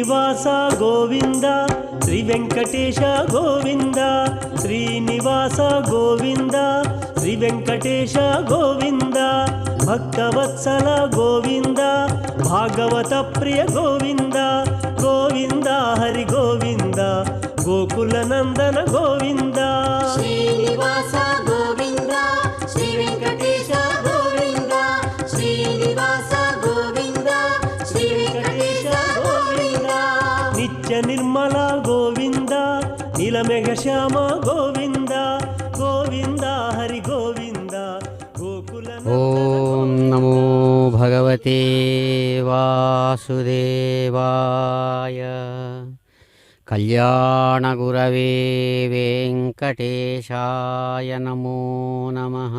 శ్రీనివాస గోవింద శ్రీ వెంకటేశ గోవింద శ్రీనివాస గోవింద శ్రీ వెంకటేశ గోవింద భక్తవత్సల గోవింద భాగవత ప్రియ గోవింద గోవింద హరి గోవింద గోకుల నందన గోవింద శ్రీనివాస గోవింద శ్రీ వెంకటేశ గోవింద శ్రీనివాస గోవింద శ్రీ వెంకటేశ గోవింద నిత్య నిర్మల గోవింద నీలమేఘ శ్యామ గోవింద గోవింద హరి గోవింద గోకుల ఓం నమో భగవతే వాసుదేవాయ కళ్యాణగురవే వెంకటేశాయ నమో నమః.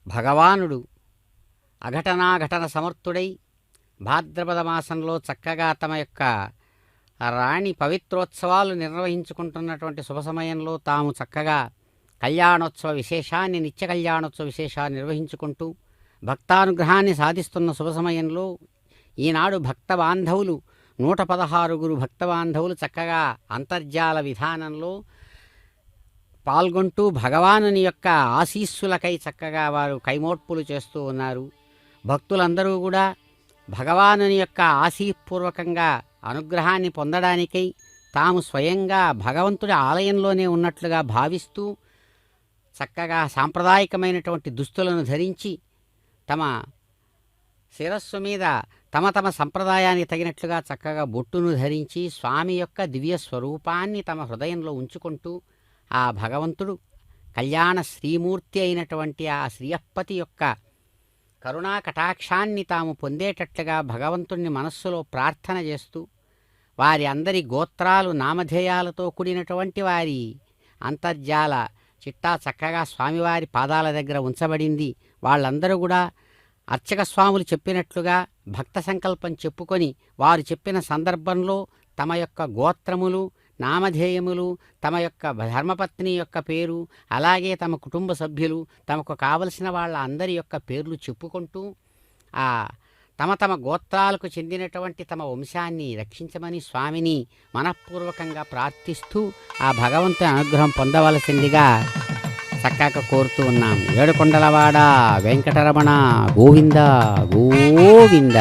భగవానుడు అఘటనాఘటన సమర్థుడై భాద్రపద మాసంలో చక్కగా తమ యొక్క రాణి పవిత్రోత్సవాలు నిర్వహించుకుంటున్నటువంటి శుభ సమయంలో తాము చక్కగా కళ్యాణోత్సవ విశేషాన్ని నిత్య కళ్యాణోత్సవ విశేషాన్ని నిర్వహించుకుంటూ భక్తానుగ్రహాన్ని సాధిస్తున్న శుభ సమయంలో ఈనాడు భక్త బాంధవులు 116 భక్త బాంధవులు చక్కగా అంతర్జాల విధానంలో పాల్గొంటూ భగవానుని యొక్క ఆశీస్సులకై చక్కగా వారు కైమోడ్పులు చేస్తూ ఉన్నారు. భక్తులందరూ కూడా భగవానుని యొక్క ఆశీపూర్వకంగా అనుగ్రహాన్ని పొందడానికై తాము స్వయంగా భగవంతుడి ఆలయంలోనే ఉన్నట్లుగా భావిస్తూ చక్కగా సాంప్రదాయకమైనటువంటి దుస్తులను ధరించి తమ శిరస్సు మీద తమ తమ సంప్రదాయానికి తగినట్లుగా చక్కగా బొట్టును ధరించి స్వామి యొక్క దివ్య స్వరూపాన్ని తమ హృదయంలో ఉంచుకుంటూ ఆ భగవంతుడు కళ్యాణ శ్రీమూర్తి అయినటువంటి ఆ శ్రీయప్పతి యొక్క కరుణా కటాక్షాన్ని తాము పొందేటట్లుగా భగవంతుణ్ణి మనస్సులో ప్రార్థన చేస్తూ వారి అందరి గోత్రాలు నామధేయాలతో కూడినటువంటి వారి అంతర్జాల చిట్టా చక్కగా స్వామివారి పాదాల దగ్గర ఉంచబడింది. వాళ్ళందరూ కూడా అర్చక స్వాములు చెప్పినట్లుగా భక్త సంకల్పం చెప్పుకొని వారు చెప్పిన సందర్భంలో తమ యొక్క గోత్రములు నామధేయములు తమ యొక్క ధర్మపత్ని యొక్క పేరు అలాగే తమ కుటుంబ సభ్యులు తమకు కావలసిన వాళ్ళ అందరి యొక్క పేర్లు చెప్పుకుంటూ ఆ తమ తమ గోత్రాలకు చెందినటువంటి తమ వంశాన్ని రక్షించమని స్వామిని మనఃపూర్వకంగా ప్రార్థిస్తూ ఆ భగవంతుని అనుగ్రహం పొందవలసిందిగా చక్కగా కోరుతూ ఉన్నాం. ఏడుకొండలవాడ వెంకటరమణ గోవింద గోవింద.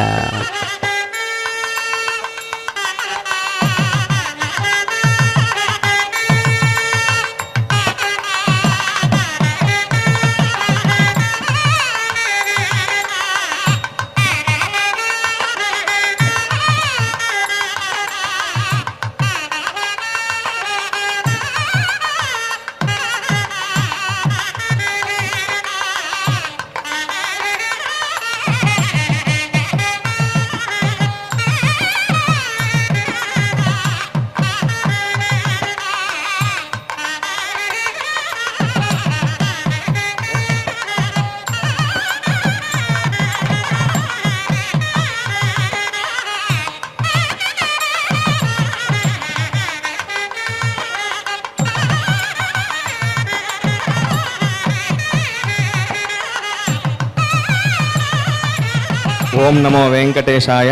ఓం నమో వెంకటేశాయ.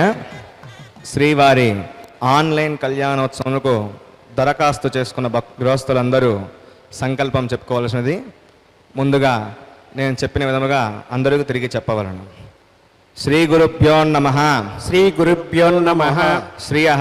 శ్రీవారి ఆన్లైన్ కళ్యాణోత్సవంకు దరఖాస్తు చేసుకున్న గృహస్థులందరూ సంకల్పం చెప్పుకోవాల్సినది. ముందుగా నేను చెప్పిన విధముగా అందరికీ తిరిగి చెప్పవలను. శ్రీ గురుభ్యో నమః. శ్రీ గురుభ్యో నమః. శ్రియః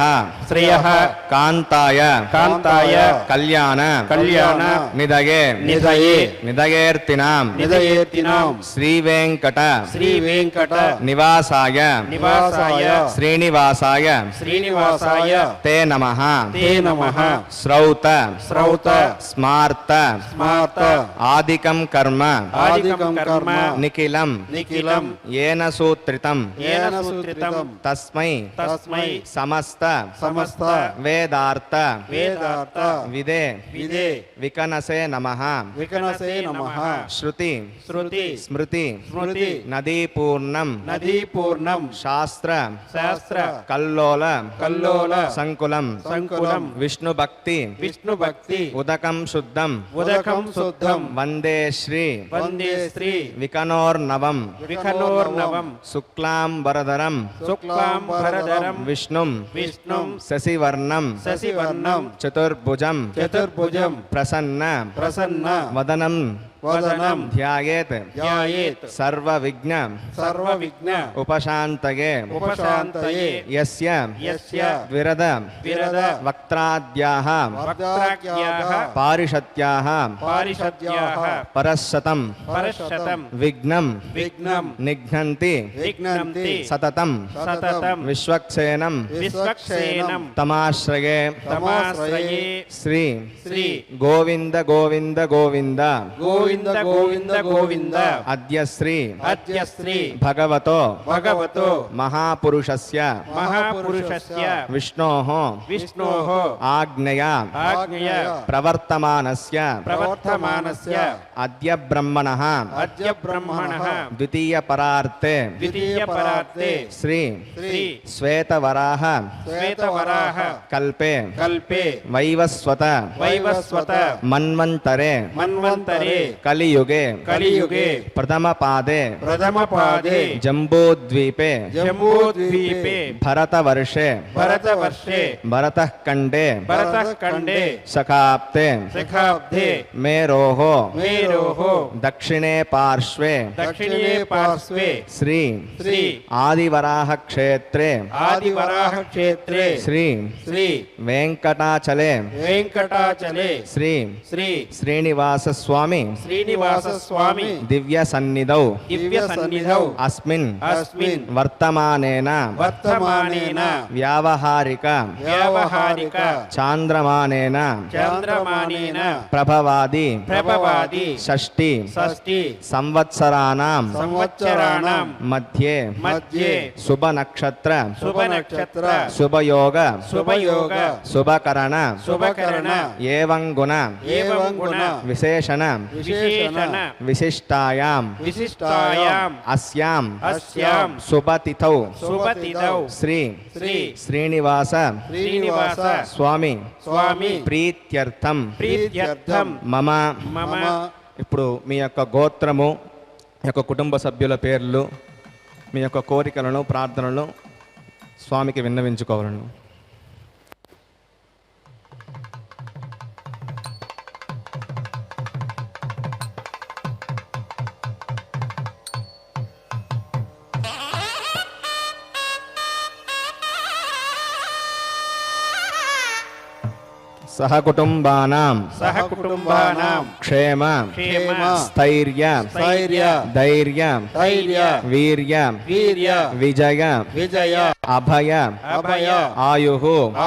శ్రియః కాంతాయ కాంతాయ కళ్యాణ కళ్యాణ నిదగే నిదయే నిదగేర్తినాం నిదయేతినాం శ్రీ వెంకట శ్రీ వెంకట నివాసాయ నివాసాయ శ్రీనివాసాయ శ్రీనివాసాయ తే నమః. తే నమః. శ్రౌత శ్రౌత స్మార్త స్మార్త ఆదికం కర్మ ఆదికం కర్మ నిఖిలం నిఖిలం ఏన సూత్రితం ఏన సూత్రితం తస్మై తస్మై సమస్త సమస్త వేదార్థ వేదార్థ విదే విదే వికనసే నమః. వికనసే నమః. శృతి శృతి స్మృతి స్మృతి నదీపూర్ణం నదీపూర్ణం శాస్త్ర శాస్త్ర కల్లోల కల్లోల సంకులం సంకులం విష్ణు భక్తి విష్ణు భక్తి ఉదకం శుద్ధం ఉదకం శుద్ధం వందే శ్రీ వందే శ్రీ వికనోర్నవం వికనోర్నవం శుక్లాంబరధరం శుక్లాంబరధరం విష్ణుం విష్ణుం శశివర్ణం శశివర్ణం చతుర్భుజం చతుర్భుజం ప్రసన్న ప్రసన్న వదనం వదనం ధ్యాయేత్ ధ్యాయేత్ సర్వవిఘ్న సర్వవిఘ్న ఉపశాంతయే ఉపశాంతయే యస్య యస్య విరద విరద వక్త్రాద్యాః వక్త్రాఖ్యాః పారిషత్యాః పారిషద్యాః పరశతం పరశతం విఘ్నం విఘ్నం నిఘ్నంతి విఘ్నంతి సతతం సతతం విశ్వక్సేనం విశ్వక్సేనం తమాశ్రయే తమాశ్రయే శ్రీ శ్రీ గోవింద గోవింద గోవింద గోవింద గోవింద గోవింద అద్య శ్రీ అద్య శ్రీ భగవతో భగవతో మహాపురుషస్య మహాపురుషస్య విష్ణోః విష్ణోః ఆజ్ఞయా ఆజ్ఞయ ప్రవర్తమానస్య ప్రవర్తమానస్య అద్య బ్రహ్మణః అద్య బ్రహ్మణః ద్వితీయ పరార్తే ద్వితీయ పరార్తే శ్రీ శ్రీ శ్వేతవరాహ శ్వేతవరాహ కల్పే కల్పే వైవస్వత వైవస్వత మన్వంతరే మన్వంతరే కలియుగే కలియుగే ప్రథమ పాదే ప్రథమ పాదే జంబూద్వీపే జంబూద్వీపే భరతవర్షే భరతవర్షే భరతః ఖండే భరతః ఖండే శకాబ్దే శకాబ్దే మేరోః మేరోః దక్షిణే పార్శ్వే దక్షిణే పార్శ్వే శ్రీ శ్రీ ఆదివరాహ క్షేత్రే ఆదివరాహ క్షేత్రే శ్రీ శ్రీ వెంకటాచలే వెంకటాచలే శ్రీ శ్రీ శ్రీనివాస స్వామి శ్రీనివాస స్వామి దివ్య సన్నిధౌ దివ్య సన్నిధౌ అస్మిన్ అస్మిన్ వర్తమానేన వర్తమానేన వ్యావహారిక వ్యావహారిక చాంద్రమానేన చంద్రమానేన ప్రభవాది ప్రభవాది షష్ఠి షష్ఠి సంవత్సరాణం సంవత్సరాణం మధ్యే మధ్యే శుభ నక్షత్ర శుభ నక్షత్ర శుభయోగ శుభయోగ శుభకరణ శుభకరణ ఏవం గుణ ఏవం గుణ విశేషణ విశేషణ విశిష్టాయాం విశిష్టాయాం అస్యాం అస్యాం శుభతిథౌ శుభతిథౌ శ్రీ శ్రీ శ్రీనివాస శ్రీనివాస స్వామి స్వామి ప్రీత్యర్థం ప్రీత్యర్థం మమ మమ ఇప్పుడు మీ యొక్క గోత్రము మీ యొక్క కుటుంబ సభ్యుల పేర్లు మీ యొక్క కోరికలను ప్రార్థనలను స్వామికి విన్నవించుకోవాలను. సహకుటుంబానాం సహకుటుంబానాం క్షేమ క్షేమ స్థైర్య స్థైర్య ధైర్య ధైర్య వీర్య వీర్య విజయ విజయ అభయ అభయ ఆయు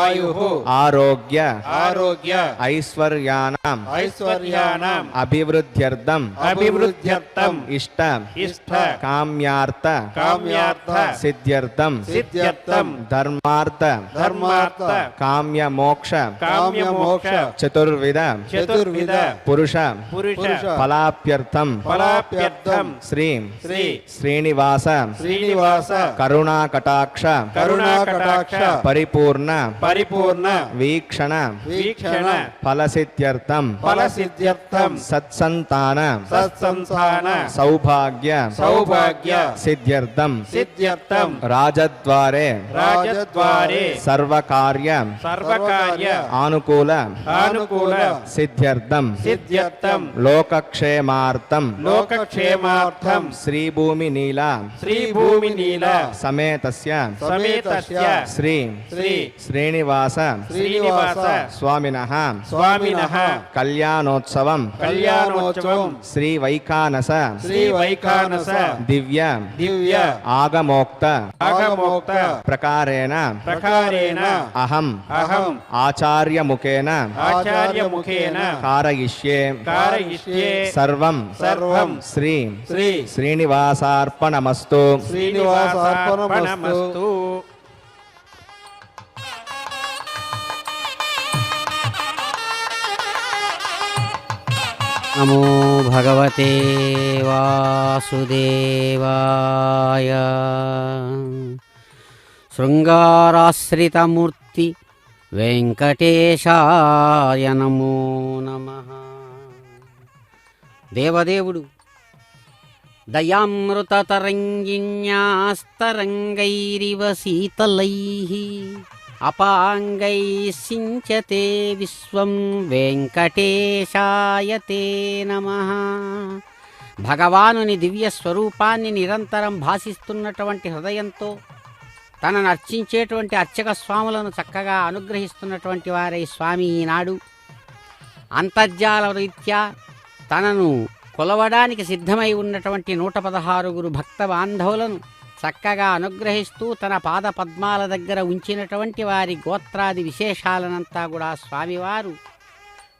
ఆయుః ఆరోగ్య ఆరోగ్య ఐశ్వర్యానాం ఐశ్వర్యానాం అభివృద్ధ్యర్థం అభివృద్ధ్యర్థం ఇష్ట ఇష్ట కామ్యార్థ కామ్యార్థ సిద్ధ్యర్థం సిద్ధ్యర్థం ధర్మార్థ ధర్మార్థ కామ్య మోక్ష కామ్య మోక్ష చతుర్విధ చతుర్విధ పురుష పురుష ఫలాప్యర్థం ఫలాప్యర్థం శ్రీ శ్రీ శ్రీనివాస శ్రీనివాస కరుణాకటాక్ష కరుణాకటాక్ష పరిపూర్ణ పరిపూర్ణ వీక్షణ వీక్షణ ఫలసిద్ధ్యర్థం ఫలసిద్ధ్యర్థం సత్సంతాన సత్సంతాన సౌభాగ్య సౌభాగ్య సిద్ధ్యర్థం సిద్ధ్యర్థం రాజద్వారే రాజద్వారే సర్వకార్య సర్వకార్య ఆనుకూల ఆనుకూల సిద్ధ్యర్థం సిద్ధ్యర్థం లోకక్షేమార్థం లోకక్షేమార్థం శ్రీభూమి నీల శ్రీభూమి నీల సమేతస్య సమేతస్య శ్రీ శ్రీ శ్రీనివాస శ్రీనివాస స్వామినః స్వామినః కళ్యాణోత్సవం కళ్యాణోత్సవం శ్రీ వైఖానస శ్రీ వైఖానస దివ్య దివ్య ఆగమోక్త ఆగమోక్త ప్రకారేణ ప్రకారేణ అహం అహం ఆచార్యముఖేన ఆచార్యముఖేన కారయిష్యే కారయిష్యే సర్వం సర్వం శ్రీ శ్రీ శ్రీనివాసార్పణమస్తు. శ్రీనివాసార్పణమస్తు. నమో భగవతే వాసుదేవాయ. శృంగారాశ్రితమూర్తి వెంకటేశాయ నమో నమః. దేవదేవుడు దయామృతతరంగిణ్యాస్తరంగైరివ శీతలైః అపాంగై సించతే విశ్వం వెంకటేశాయ తే నమః. భగవానుని దివ్య స్వరూపాన్ని నిరంతరం భాసిస్తున్నటువంటి హృదయంతో తనను అర్చించేటువంటి అర్చక స్వాములను చక్కగా అనుగ్రహిస్తున్నటువంటి వారై స్వామి ఈనాడు అంతర్జాల రీత్యా తనను కొలవడానికి సిద్ధమై ఉన్నటువంటి 116 భక్త బాంధవులను చక్కగా అనుగ్రహిస్తూ తన పాద పద్మాల దగ్గర ఉంచినటువంటి వారి గోత్రాది విశేషాలనంతా కూడా స్వామివారు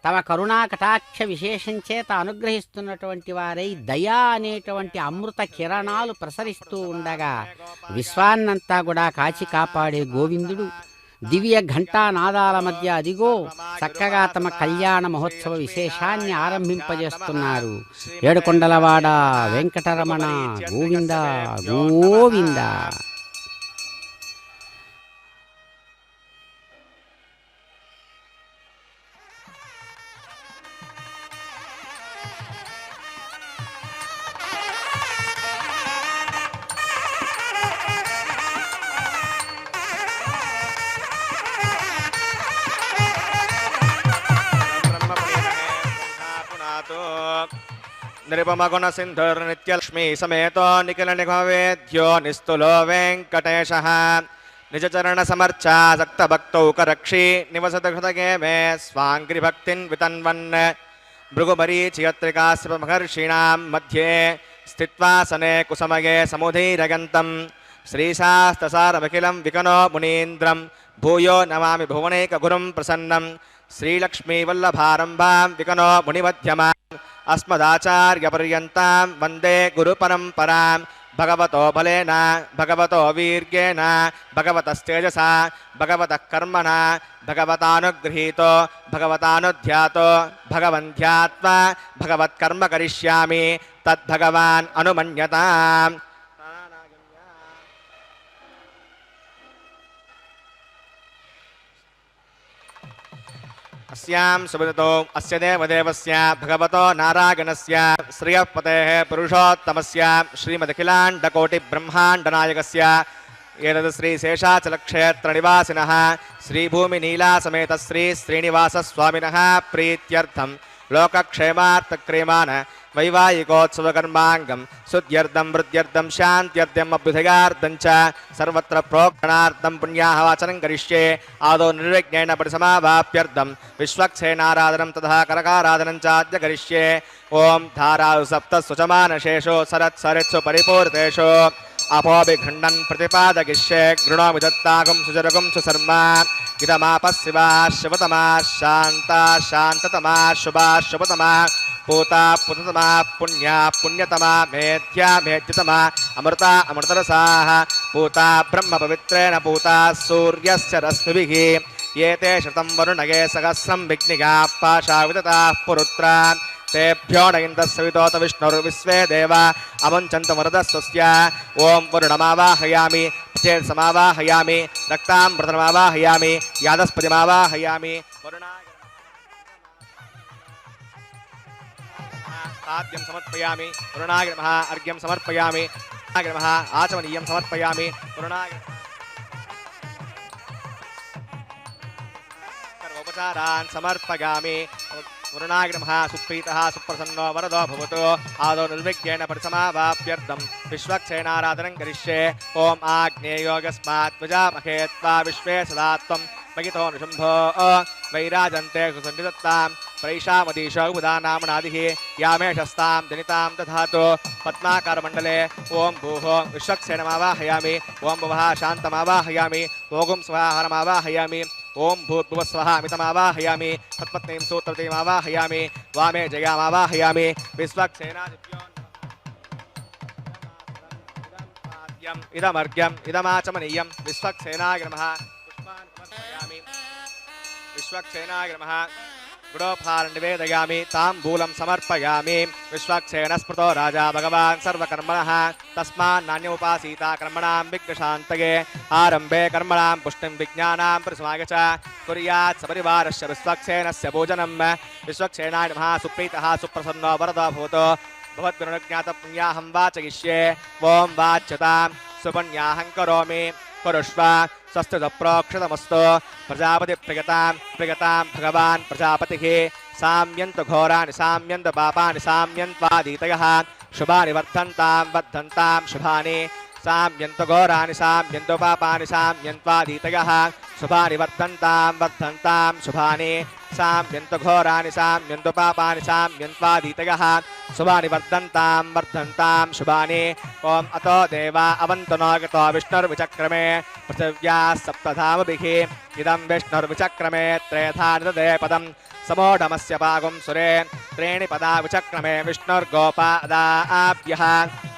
తమ కరుణా కటాక్ష విశేషం చేత అనుగ్రహిస్తున్నటువంటి వారై దయా అనేటువంటి అమృత కిరణాలు ప్రసరిస్తూ ఉండగా విశ్వాన్నంతా కూడా కాచి కాపాడే గోవిందుడు దివ్య ఘంటానాదాల మధ్య అదిగో చక్కగా తమ కళ్యాణ మహోత్సవ విశేషాన్ని ఆరంభింపజేస్తున్నారు. ఏడుకొండలవాడ వెంకటరమణ గోవింద గోవింద. నిరుపమగుణ సింధుర్నిత్యలక్ష్మీ సమేతో నిఖిల నిఘవేద్యో నిస్తులో వెంకటేశః నిజచరణ సమర్చాసక్త భక్తౌకరక్షీ నివసత హృదగే మే స్వాంగ్రి భక్తిన్ వితన్వన్ భృగుమరీచియత్రికాశ్యప మహర్షీణాం మధ్యే స్థిత్వాసనే కుసమగే సముధైరగంతం శ్రీశాస్త్రసారమఖిలం వికనో మునీంద్రం భూయో నమామి భువనైకగురుం ప్రసన్నం శ్రీలక్ష్మీవల్లభారంభాం వికనో మునిమధ్యమాం अस्मदाचार्यपर्यन्तां वन्दे गुरुपरम्परां भगवतो बलेन भगवतो वीर्येण भगवतस्तेजसा भगवतः कर्मणा भगवतानुगृहीतो भगवतानुध्यातो भगवन्ध्यात्वा भगवत्कर्म करिष्यामि तद्भगवान् अनुमन्यताम्. अस्यां सुबुधतो अस्य देवदेवस्य भगवतो नारायणस्य श्रियःपतेः पुरुषोत्तमस्य श्रीमदखिलाण्डकोटिब्रह्माण्डनायकस्य एतद् श्रीशेषाचलक्षेत्रनिवासिनः श्रीभूमिनीलासमेत श्रीश्रीनिवासस्वामिनः प्रीत्यर्थं लोकक्षेमार्थक्रियमाण वैवाहिकोत्सवकर्माङ्गं शुद्ध्यर्थं वृद्ध्यर्थं शान्त्यर्थम् अभ्युदयार्थं च सर्वत्र प्रोक्षणार्थं पुण्याहवाचनं करिष्ये. आदौ निर्विघ्नेन परिसमावाप्यर्थं विश्वक्सेनाराधनं तथा करकाराधनं चाद्य करिष्ये. ओं धारासु सप्तस्वचमानशेषो सरत्सरित्सु परिपूर्तेषु अपोभिखण्डन् प्रतिपादयिष्ये. गृणोमि दत्तागं सुजरगं सुशर्मा इदमापः शिवा शिवतमा शान्ता शान्ततमा शुभा शुभतमा पूता पुततमा पुण्या पुण्यतमा मेध्या मेध्यतमा अमृता अमृतरसाः पूता ब्रह्मपवित्रेण पूता सूर्यस्य रश्मिभिः एते शतं वरुणगे सहस्रं विघ्निकाः पाशाविदताः पुरुत्रा तेभ्यो न इन्द्रस्सवितोत विष्णुर्विश्वे देवा अमुञ्चन्तु मरुदस्वस्य. ओं वरुणमावाहयामि चेत्समावाहयामि रक्तामृतमावाहयामि यादस्पतिमावाहयामि. आद्यं समर्पयामि वरुणाय नमः. अर्घ्यं समर्पयामि वरुणाय नमः. आचमनीयं समर्पयामि वरुणाय सर्वोपचारान् समर्पयामि वरुणाय नमः. सुप्रीतः सुप्रसन्नो वरदो भवतु. आदौ निर्विघ्नेन परिसमावाप्यर्थं विश्वक्सेनाराधनं करिष्ये. ओं आग्नेयो यस्मात् प्रजामहे त्वा विश्वे सदा त्वं महितो निशुम्भो वैराजन्ते सुसन्निधत्तां प्रैषामदीशो उदानामनादिः यामेशस्तां जनितां दधातु. पद्माकारमण्डले ओं भूः विश्वक्सेनमावाहयामि. ओं भुवः शान्तमावाहयामि. ओं स्वाहारमावाहयामि. ओं भूर्भुवस्वः अमितमावाहयामि. तत्पत्नीं सूत्रवतीमावाहयामि. वामे जयामावाहयामि. विश्वक्सेनादिभ्यो इदमर्घ्यम् इदमाचमनीयं विश्वक्सेनाय नमः. पुष्पान् समर्पयामि विश्वक्सेनाय नमः. गुडोपहारं निवेदयामि. ताम्बूलं समर्पयामि. विश्वक्सेन स्मृतो राजा भगवान् सर्वकर्मणः तस्मान्नान्योपासीता कर्मणां विघ्नशान्तये. आरम्भे कर्मणां पुष्टिं विज्ञानां परिसमाय च कुर्यात् सपरिवारस्य विश्वक्सेनस्य पूजनं. विश्वक्सेनाय नमः. सुप्रीतः सुप्रसन्नो वरदो भवतु. भवद्गुणज्ञातपुण्याहं वाचयिष्ये ॐ वाच्यतां सुपुण्याहं करोमि कुरुष्व स्वस्तिप्रोक्षतमस्तु प्रजापतिप्रियतां भगवान् प्रजापतिः साम्यन्तु घोराणि साम्यन्तु पापानि साम्यन्त्वादीतयः शुभानि वर्धन्तां शुभानि साम्यन्तु घोराणि साम्यन्तु पापानि साम्यन्त्वादीतयः शुभानि वर्धन्तां शुभानि साम्यन्तु घोराणि साम्यन्तु पापानि साम्यन्त्वादीतयः शुभानि वर्धन्तां शुभानि ॐ अतो देवा अवन्तु न गतो विष्णुर्विचक्रमे पृथिव्याः सप्तधामभिः इदं विष्णुर्विचक्रमे त्रेधा निदधे पदं समोढमस्य पागुं सुरे त्रीणि पदा विचक्रमे विष्णुर्गोपादाभ्यः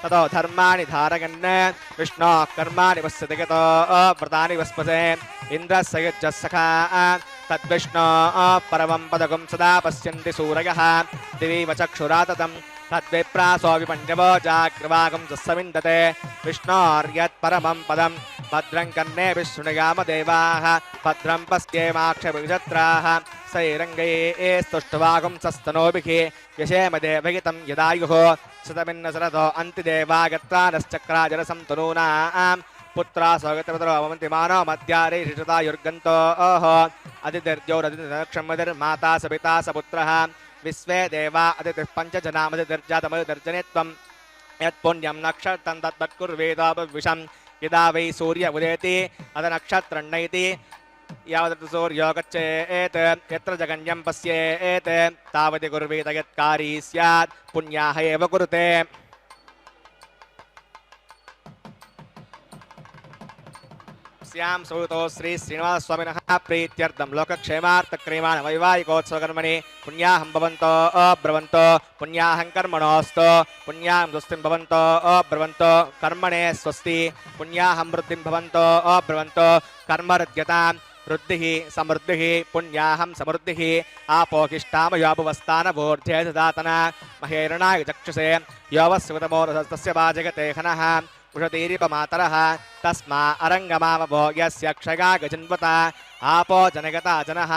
ततो धर्माणि धारयन् विष्णोः कर्माणि पश्यति गतो व्रतानि वस्पसे इन्द्रस्य युज्यः सखा तद्विष्णो परमं पदगुं सदा पश्यन्ति सूरयः दिवि वचक्षुराततं तद्विप्रासो विपण्यवो जाग्रवागं सविन्दते विष्णोर्यत्परमं पदं भद्रं कर्णेभिः शृणुयाम देवाः भद्रं पश्येमाक्षभिजत्राः सैरङ्गैः स्तुष्टवागुं सस्तनोभिः यशेम देवहितं यदायुः शतमिन्नसरथो अन्तिदेवागत्रानश्चक्राजरसं तनूनां पुत्रा स्वगतपत्रो अवन्तिमानो मध्यारे ऋषतायुर्गन्तोः अतिथिर्जोरतिथिर्क्षमतिर्माता सपिता सपुत्रः विश्वे देवा अतिथिः पञ्चजनामतिर्जातमतिर्जने त्वं यत्पुण्यं नक्षत्रं तद्वत्कुर्वेदापविशं यदा वै सूर्य उदेति अथ नक्षत्रण्णैति यावत् सूर्यो गच्छेत् यत्र जगन्यं पश्येत् तावति कुर्वेत यत्कारी स्यात् पुण्याः एव कुरुते श्याम सौतो श्री श्रीनिवास स्वामिनः प्रीत्यर्थं लोकक्षेमार्थक्रियमाण वैवाहिकोत्सवकर्मणि पुण्याहं भवन्तो अब्रवन्तो पुण्याहं कर्मणोऽस्तु पुण्याहं स्वस्तिं भवन्तो अब्रवन्तो कर्मणे स्वस्ति पुण्याहं वृद्धिं भवन्तो अब्रवन्तो कर्मरुद्यतां वृद्धिः समृद्धिः पुण्याहं समृद्धिः आपोकिष्टामयोपवस्थानवोर्ध्ये ददातना महेरणाय चक्षुषे योवस्वतमोरसस्य वाजगते खनः उषतीरिपमातरः तस्मा अरङ्गमावभो यस्य क्षगा गजन्वता आपो जनगता जनः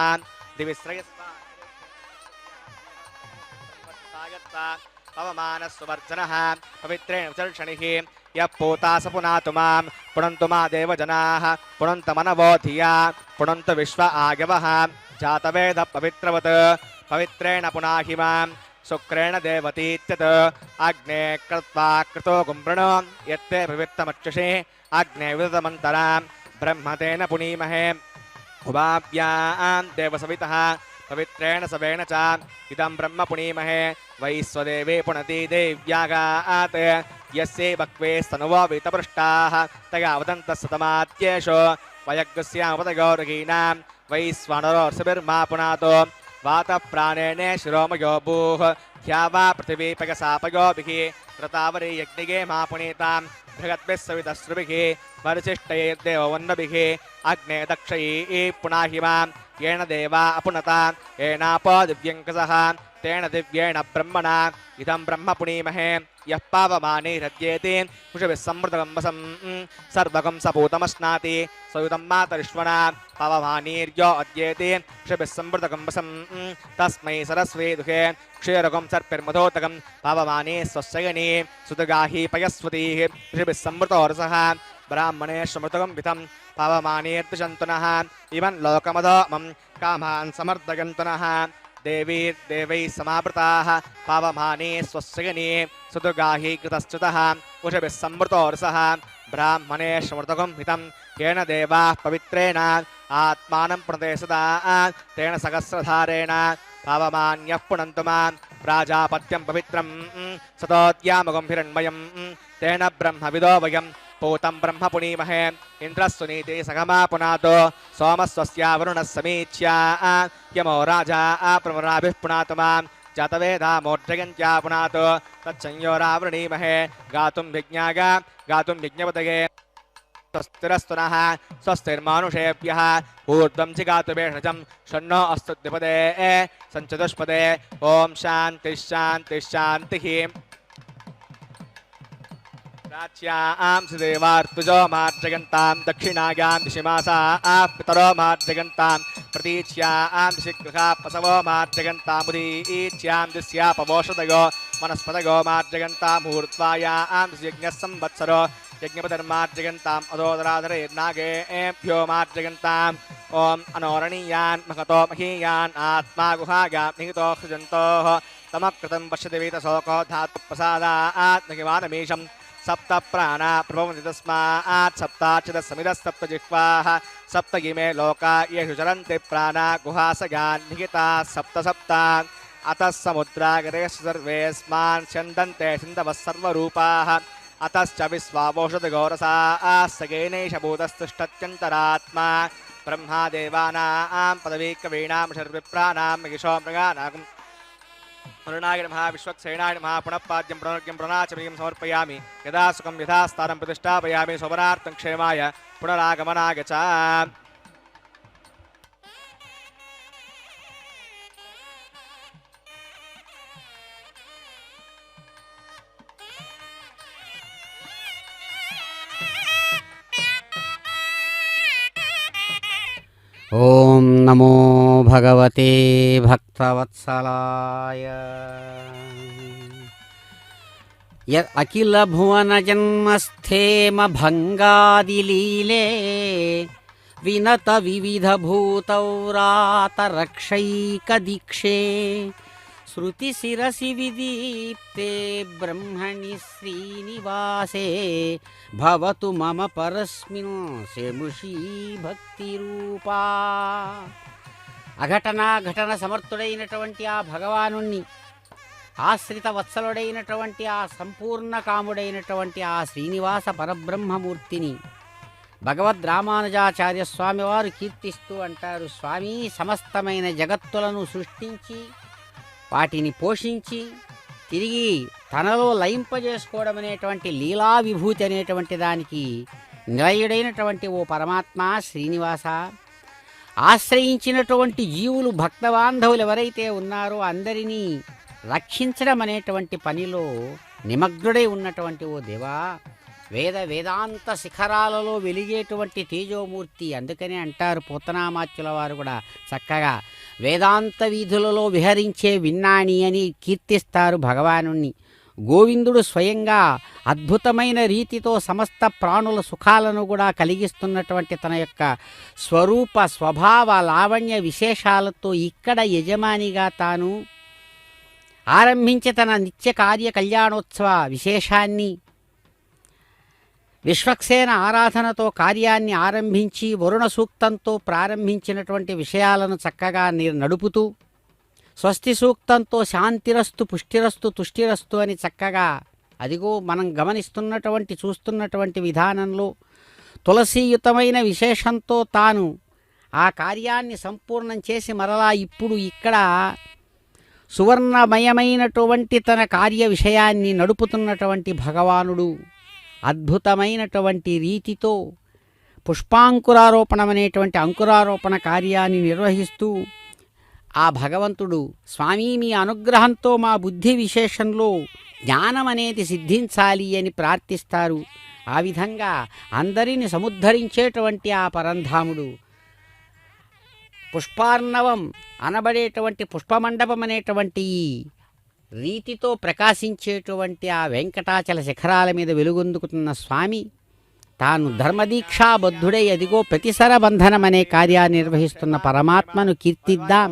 दिविश्रयस्वा पवमानस्वर्जनः पवित्रेण विचर्षणिः यः पूता स पुनातु मां पुनन्तु मा देवजनाः पुनन्तमनवो धिया पुनन्तु विश्व आगवः जातवेद पवित्रवत् पवित्रेण पुनाहि मां शुक्रेण देवतीत्यत् अग्ने कृत्वा कृतो गुम्भृणो यत्ते प्रवृत्तमक्षुषे अग्ने विदतमन्तरां ब्रह्मतेन पुनीमहे उभाभ्यां देवसवितः पवित्रेण सवेण च इदं ब्रह्म पुनीमहे वैश्वदेवे पुनति देव्यागात् यस्यै बक्वे स्तनुवो वीतपृष्टाः तया वदन्तः सतमात्येषु वयग्स्यामपदगौरगीनां वैश्वानरोर्षभिर्मा पुनातो वातप्राणेन शिरोमयो भूः ध्यावा पृथिवी पयसापयोभिः रतावरी यज्ञिगे मा पुनीतां बृहद्भिः सवितश्रुभिः वरिशिष्टैर्देववन्नभिः अग्ने दक्षैः पुनाहि मां येन देवा अपुनता येनापो दिव्यङ्कसः तेन दिव्येण ब्रह्मणा इदं ब्रह्म पुनीमहे यः पावमानैरद्येति कुशभिः समृतगम्बसं सर्वगं सपूतमश्नाति सयुतं मातरिष्वणा पावमानीर्यो अद्येति कुशभिः समृतगम्बसं तस्मै सरस्वती दुहे क्षीरगं सर्पिर्मधोतकं पावमाने स्वस्यगनी सुतगाहि पयस्वतीः कुशभिः समृतोरसः ब्राह्मणे समृतगं वितं पावमानेर्दिशन्तुनः इमं लोकमधोमं कामान् समर्दयन्तुनः देवीर्देवैः समावृताः पावमाने स्वस्यगनी सुतगाहि कृतश्च्युतः उषभिः समृतोरसः ब्राह्मणे समृतगं हितं येन देवाः पवित्रेण आत्मानं प्रणते सदा तेन सहस्रधारेण पावमान्यः पुनन्तु मां प्राजापत्यं पवित्रं सतोद्यामगं हिरण्मयं तेन ब्रह्मविदो वयं पूतं ब्रह्म पुनीमहे इन्द्रस्वनीते सगमा पुनातो सोमस्वस्या वरुणः समीच्या यमो राजा प्रमराभिः पुनातु मां जातवेदामोर्जयन्त्या पुनातो तच्छंयोरावृणीमहे गातुं विज्ञागा गातुं विज्ञपतये स्वस्तिरस्तुनः स्वस्तिर्मानुषेभ्यः ऊर्ध्वं जिगातु भेषजं शन्नो अस्तु द्विपदे सञ्चतुष्पदे ॐ शान्तिः शान्तिः शान्तिः प्राच्यां सुदेवार्तुजो मार्जयन्तां दक्षिणायां दिशिमासा पितरो मार्जयन्तां प्रतीच्यां दिशि गृहा पसवो मार्जयन्तामुदीच्यां दिस्यापवोषधयो वनस्पतयो मार्जयन्तां मुहूर्त्वायां यज्ञः संवत्सरो यज्ञपधर्मार्जयन्ताम् अदोदराधरेर्नागेभ्यो मार्जयन्ताम् ॐ अनोरणीयान् महतो महीयान् आत्मा गुहागां निहितो हृजन्तोः तमकृतं पश्यति वीतशोको धातुप्रसादात् महिमानमीशं सप्त प्राणा प्रभवन्ति तस्मात् सप्ताच्युतः सप्त जिह्वाः सप्त इमे लोका येषु चरन्ति प्राणा गुहासगान् निहिताः सप्त सप्त अतः समुद्रागरेषु सर्वेऽस्मान् स्यन्दन्ते सिन्धवः सर्वरूपाः अतश्च विश्वावोषधघोरसाः सगेनैषभूतस्तुष्टत्यन्तरात्मा ब्रह्मा देवानां पदवी कवीनां षड्विप्राणां महिषो मृगानां मरुणाय नमः विश्वक्सेनाय नमः पुनः पाद्यं पुनर्ग्यं प्रणाचमीं समर्पयामि यदा सुखं यथा स्थानं प्रतिष्ठापयामि स्वपरार्थं क्षेमाय पुनरागमनाय च ఓం నమో భగవతే భక్తవత్సలాయ అఖిల భువన జన్మస్థేమ భంగాదిలీలే వినత వివిధ భూతౌరాత రక్షైక దీక్షే శృతి శిరసి విదీప్తే బ్రహ్మణి శ్రీనివాసే భవతు మమ పరస్మిన్ శముషీ భక్తి రూపా. అఘటనా ఘటన సమర్థుడైనటువంటి ఆ భగవానుణ్ణి, ఆశ్రిత వత్సలుడైనటువంటి ఆ సంపూర్ణ కాముడైనటువంటి ఆ శ్రీనివాస పరబ్రహ్మమూర్తిని భగవద్ రామానుజాచార్య స్వామివారు కీర్తిస్తూ అంటారు, స్వామి సమస్తమైన జగత్తులను సృష్టించి వాటిని పోషించి తిరిగి తనలో లయింపజేసుకోవడం అనేటువంటి లీలా విభూతి అనేటువంటి దానికి నిలయుడైనటువంటి ఓ పరమాత్మ శ్రీనివాస, ఆశ్రయించినటువంటి జీవులు భక్తబాంధవులు ఎవరైతే ఉన్నారో అందరినీ రక్షించడం అనేటువంటి పనిలో నిమగ్నుడై ఉన్నటువంటి ఓ దేవా, వేదాంత శిఖరాలలో వెలిగేటువంటి తేజోమూర్తి. అందుకనే అంటారు పోతనామాత్యుల వారు కూడా చక్కగా వేదాంత వీధులలో విహరించే విన్నాణి అని కీర్తిస్తారు భగవానుణ్ణి. గోవిందుడు స్వయంగా అద్భుతమైన రీతితో సమస్త ప్రాణుల సుఖాలను కూడా కలిగిస్తున్నటువంటి తన యొక్క స్వరూప స్వభావ లావణ్య విశేషాలతో ఇక్కడ యజమానిగా తాను ఆరంభించే తన నిత్య కార్య కళ్యాణోత్సవ విశేషాన్ని విశ్వక్సేన ఆరాధనతో కార్యాన్ని ఆరంభించి వరుణ సూక్తంతో ప్రారంభించినటువంటి విషయాలను చక్కగా నడుపుతూ స్వస్తి సూక్తంతో శాంతిరస్తు పుష్టిరస్తు తుష్టిరస్తు అని చక్కగా అదిగో మనం గమనిస్తున్నటువంటి చూస్తున్నటువంటి విధానంలో తులసీయుతమైన విశేషంతో తాను ఆ కార్యాన్ని సంపూర్ణం చేసి మరలా ఇప్పుడు ఇక్కడ సువర్ణమయమైనటువంటి తన కార్య విషయాన్ని నడుపుతున్నటువంటి భగవానుడు అద్భుతమైనటువంటి రీతితో పుష్పాంకురారోపణం అనేటువంటి అంకురారోపణ కార్యాన్ని నిర్వహిస్తూ ఆ భగవంతుడు, స్వామి మీ అనుగ్రహంతో మా బుద్ధి విశేషంలో జ్ఞానం అనేది సిద్ధించాలి అని ప్రార్థిస్తారు. ఆ విధంగా అందరిని సముద్ధరించేటువంటి ఆ పరంధాముడు పుష్పార్ణవం అనబడేటువంటి పుష్పమండపం అనేటువంటి రీతితో ప్రకాశించేటువంటి ఆ వెంకటాచల శిఖరాల మీద వెలుగొందుకుతున్న స్వామి తాను ధర్మదీక్షాబద్ధుడై అదిగో ప్రతిసర బంధనం అనే కార్యాన్ని నిర్వహిస్తున్న పరమాత్మను కీర్తిద్దాం,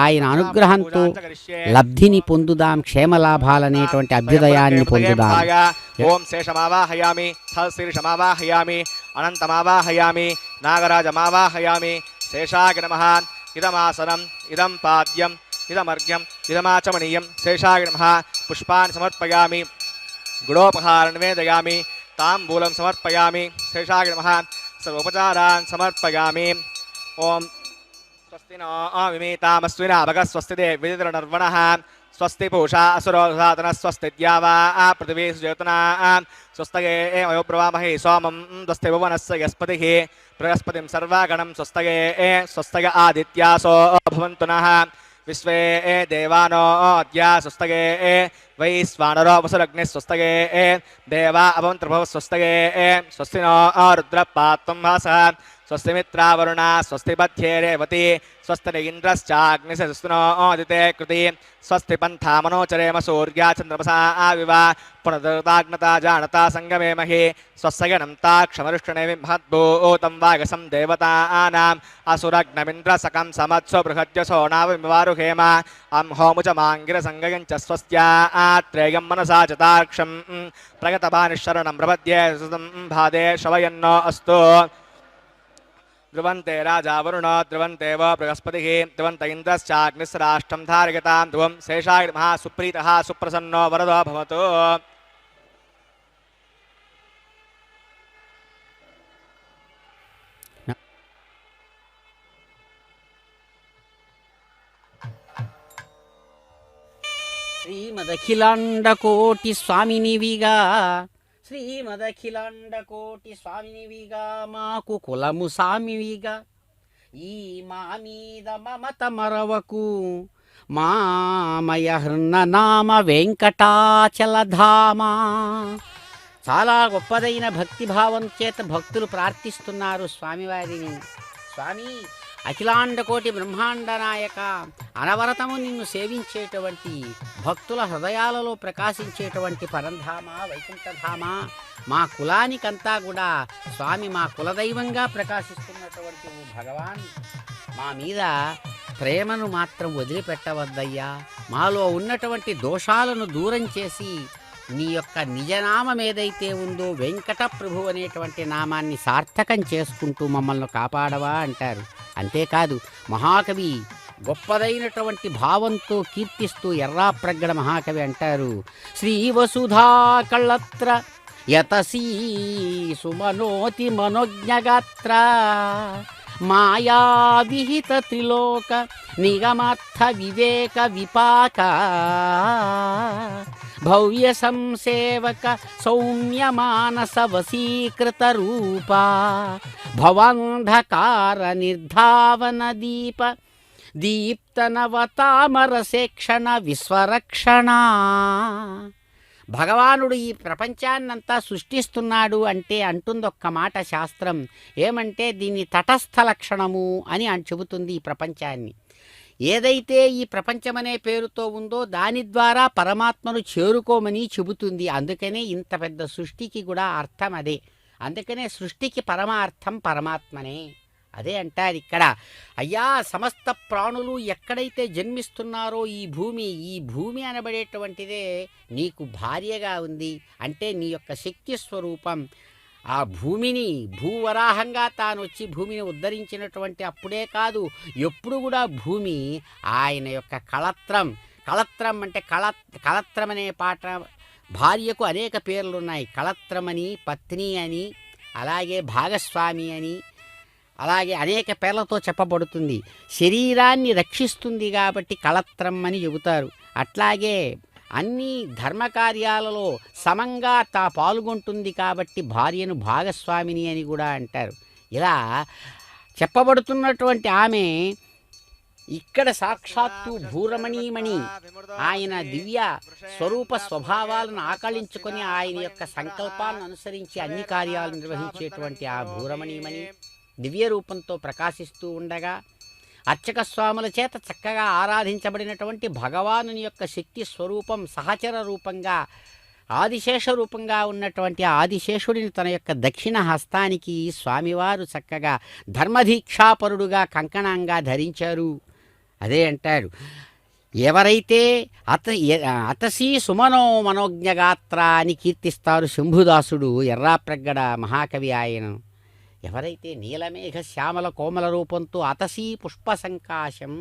ఆయన అనుగ్రహంతో లబ్ధిని పొందుదాం, క్షేమలాభాలనేటువంటి అభ్యుదయాన్ని పొందుదాం. ఓం శేషమావాహయామి, సహశీర్షమావాహయామి, అనంతమావాహయామి, నాగరాజమావాహయామి. శేషాయ నమః. ఇదమాసనం, ఇదం పాద్యం, ఇదమర్ఘ్యం, ఇదమాచమనీయం. శేషాయ నమః. పుష్పాన్ని సమర్పయామి, గుడోపహారం నివేదయామి, తాంబూలం సమర్పయామి. శేషాయ నమః. సర్వోపచారాన్ సమర్పయామి. ఓం స్వస్తి నో విమీతామస్వినా భగస్వస్తి విదితృణర్వణః. స్వస్తి పూషా అసురోధాతన స్వస్తి ద్యావా పృథివీ సుజేతనా. స్వస్తగే వయోబ్రవామహే సోమం స్వస్తి భువనస్య యస్పతిః బృహస్పతిం సర్వాగణం. స్వస్తగే స్వస్తగ ఆదిత్యాసో భవంతు నః. విశ్వే దేవానో అద్య. స్వస్తగే వైశ్వానరో వసురగ్ని. స్వస్తగే దేవా అభవంతృభవ. స్వస్తగే స్వస్తి నో రుద్రపాత్వం భాసః. స్వస్తి మిత్రావరుణ స్వస్తి పథ్యే రేవతి స్వస్తి ఇంద్రశ్చాగ్నిశస్తునోదితే కృతి స్వస్తి పంథా మనోచరేమ సూర్యా చంద్రమసా వివ పునరుతాగ్నతా జానతా సంగమేమహి స్వస్సగనం తాక్షమరుష్ణే మహద్భూతం వాగసం దేవతానాం అసురగ్నమింద్రసకం సమత్స్వ బృహద్యసో నావివారుహేమ అంహోముచ మాంగిర సంగయం చ స్వస్త్యాత్రేయం మనసా చతాక్షం ప్రగతభానిశరణం ప్రపద్యే సుతం భాదే శవయన్నో అస్తు ध्रुवन्ते राजा वरुणो ध्रुवन्ते व बृहस्पतिः ध्रुवन्त इन्द्रश्चाग्निस्राष्ट्रं धारयतां ध्रुवं शेषाय नमः सुप्रीतः सुप्रसन्नो वरदो भवतु శ్రీమదఖిలాండకోటి స్వామినివిగా శ్రీమదఖిలాండకోటి స్వామినివిగా మాకు కులము సామివిగా ఈ మా మీద మమత మరవకు మామయ హృన్ననామ వెంకటాచలధామా. చాలా గొప్పదైన భక్తిభావం చేత భక్తులు ప్రార్థిస్తున్నారు స్వామివారిని. స్వామి అఖిలాండకోటి బ్రహ్మాండ నాయక, అనవరతము నిన్ను సేవించేటువంటి భక్తుల హృదయాలలో ప్రకాశించేటువంటి పరంధామ వైకుంఠధామ, మా కులానికంతా కూడా స్వామి మా కులదైవంగా ప్రకాశిస్తున్నటువంటి ఓ భగవాన్, మా మీద ప్రేమను మాత్రం వదిలిపెట్టవద్దయ్యా. మాలో ఉన్నటువంటి దోషాలను దూరం చేసి నీ యొక్క నిజనామం ఏదైతే ఉందో వెంకట ప్రభు అనేటువంటి నామాన్ని సార్థకం చేసుకుంటూ మమ్మల్ని కాపాడవా అంటారు. అంతేకాదు మహాకవి గొప్పదైనటువంటి భావంతో కీర్తిస్తూ ఎర్రాప్రగ్గడ మహాకవి అంటారు, శ్రీ వసుధా కళత్ర యతసీ సుమనోతి మనోజ్ఞగాత్ర మాయా విహిత త్రిలోక నిగమార్థ వివేక విపాక భవ్య సంసేవక సౌమ్య మానస వశీకృత రూపా భవాంధకార నిర్ధావన దీప దీప్తనవతామరసేక్షణ విశ్వరక్షణ. భగవానుడు ఈ ప్రపంచాన్నంతా సృష్టిస్తున్నాడు అంటే అంటుందొక్క మాట శాస్త్రం. ఏమంటే దీన్ని తటస్థ లక్షణము అని చెబుతుంది ఈ ప్రపంచాన్ని. ఏదైతే ఈ ప్రపంచమనే పేరుతో ఉందో దాని ద్వారా పరమాత్మను చేరుకోమని చెబుతుంది. అందుకనే ఇంత పెద్ద సృష్టికి కూడా అర్థం అదే. అందుకనే సృష్టికి పరమార్థం పరమాత్మనే. అదే అంటారు ఇక్కడ, అయ్యా సమస్త ప్రాణులు ఎక్కడైతే జన్మిస్తున్నారో ఈ భూమి అనబడేటువంటిదే నీకు భార్యగా ఉంది. అంటే నీ యొక్క శక్తి స్వరూపం. ఆ భూమిని భూవరాహంగా తాను వచ్చి భూమిని ఉద్ధరించినటువంటి అప్పుడే కాదు, ఎప్పుడు కూడా భూమి ఆయన యొక్క కళత్రం. కళత్రం అంటే కళత్రం అనే పాట భార్యకు అనేక పేర్లున్నాయి. కళత్రమని, పత్ని అని, అలాగే భాగస్వామి అని, అలాగే అనేక పేర్లతో చెప్పబడుతుంది. శరీరాన్ని రక్షిస్తుంది కాబట్టి కళత్రం అని చెబుతారు. అట్లాగే అన్ని ధర్మకార్యాలలో సమంగా పాల్గొంటుంది కాబట్టి భార్యను భాగస్వామిని అని కూడా అంటారు. ఇలా చెప్పబడుతున్నటువంటి ఆమె ఇక్కడ సాక్షాత్తు భూరమణీమణి. ఆయన దివ్య స్వరూప స్వభావాలను ఆకళించుకొని ఆయన యొక్క సంకల్పాలను అనుసరించి అన్ని కార్యాలు నిర్వహించేటువంటి ఆ భూరమణీమణి దివ్య రూపంతో ప్రకాశిస్తూ ఉండగా అర్చక స్వాముల చేత చక్కగా ఆరాధించబడినటువంటి భగవానుని యొక్క శక్తి స్వరూపం సహచర రూపంగా ఆదిశేష రూపంగా ఉన్నటువంటి ఆదిశేషుడిని తన యొక్క దక్షిణ హస్తానికి స్వామివారు చక్కగా ధర్మదీక్షాపరుడుగా కంకణంగా ధరించారు. అదే అంటారు, ఎవరైతే అతసీ సుమనో మనోజ్ఞగాత్ర అని కీర్తిస్తారు శంభుదాసుడు, ఎర్రాప్రగ్గడ మహాకవి ఆయన. ఎవరైతే నీలమేఘ శ్యామల కోమల రూపంతో అతసీ పుష్ప సంకాశం,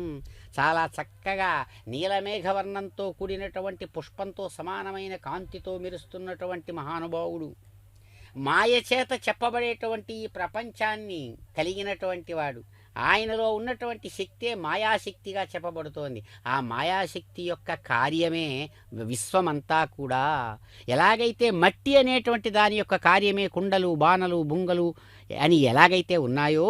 చాలా చక్కగా నీలమేఘ వర్ణంతో కూడినటువంటి పుష్పంతో సమానమైన కాంతితో మెరుస్తున్నటువంటి మహానుభావుడు, మాయ చేత చెప్పబడేటువంటి ఈ ప్రపంచాన్ని కలిగినటువంటి వాడు. ఆయనలో ఉన్నటువంటి శక్తే మాయాశక్తిగా చెప్పబడుతోంది. ఆ మాయాశక్తి యొక్క కార్యమే విశ్వమంతా కూడా. ఎలాగైతే మట్టి అనేటువంటి దాని యొక్క కార్యమే కుండలు, బాణలు, బుంగలు అని ఎలాగైతే ఉన్నాయో,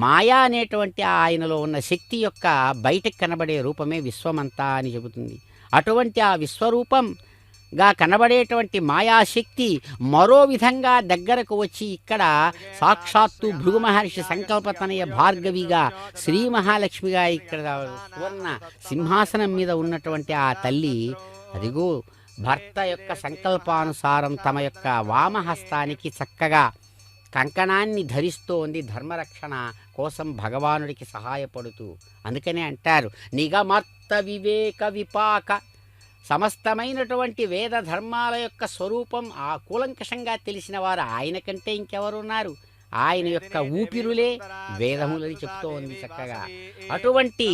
మాయా అనేటువంటి ఆయనలో ఉన్న శక్తి యొక్క బయటకు కనబడే రూపమే విశ్వమంతా అని చెబుతుంది. అటువంటి ఆ విశ్వరూపం గా కనబడేటువంటి మాయాశక్తి మరో విధంగా దగ్గరకు వచ్చి ఇక్కడ సాక్షాత్తు భృగు మహర్షి సంకల్పతనయ భార్గవిగా శ్రీ మహాలక్ష్మిగా ఇక్కడ సువర్ణ సింహాసనం మీద ఉన్నటువంటి ఆ తల్లి అదిగో భర్త యొక్క సంకల్పానుసారం తమ యొక్క వామహస్తానికి చక్కగా కంకణాన్ని ధరిస్తోంది ధర్మరక్షణ కోసం భగవానుడికి సహాయపడుతూ. అందుకనే అంటారు నిగమర్త వివేక విపాక, సమస్తమైనటువంటి వేద ధర్మాల యొక్క స్వరూపం ఆ కూలంకషంగా తెలిసిన వారు ఆయన కంటే ఇంకెవరున్నారు? ఆయన యొక్క ఊపిరులే వేదములని చెప్తూ ఉంది చక్కగా. అటువంటి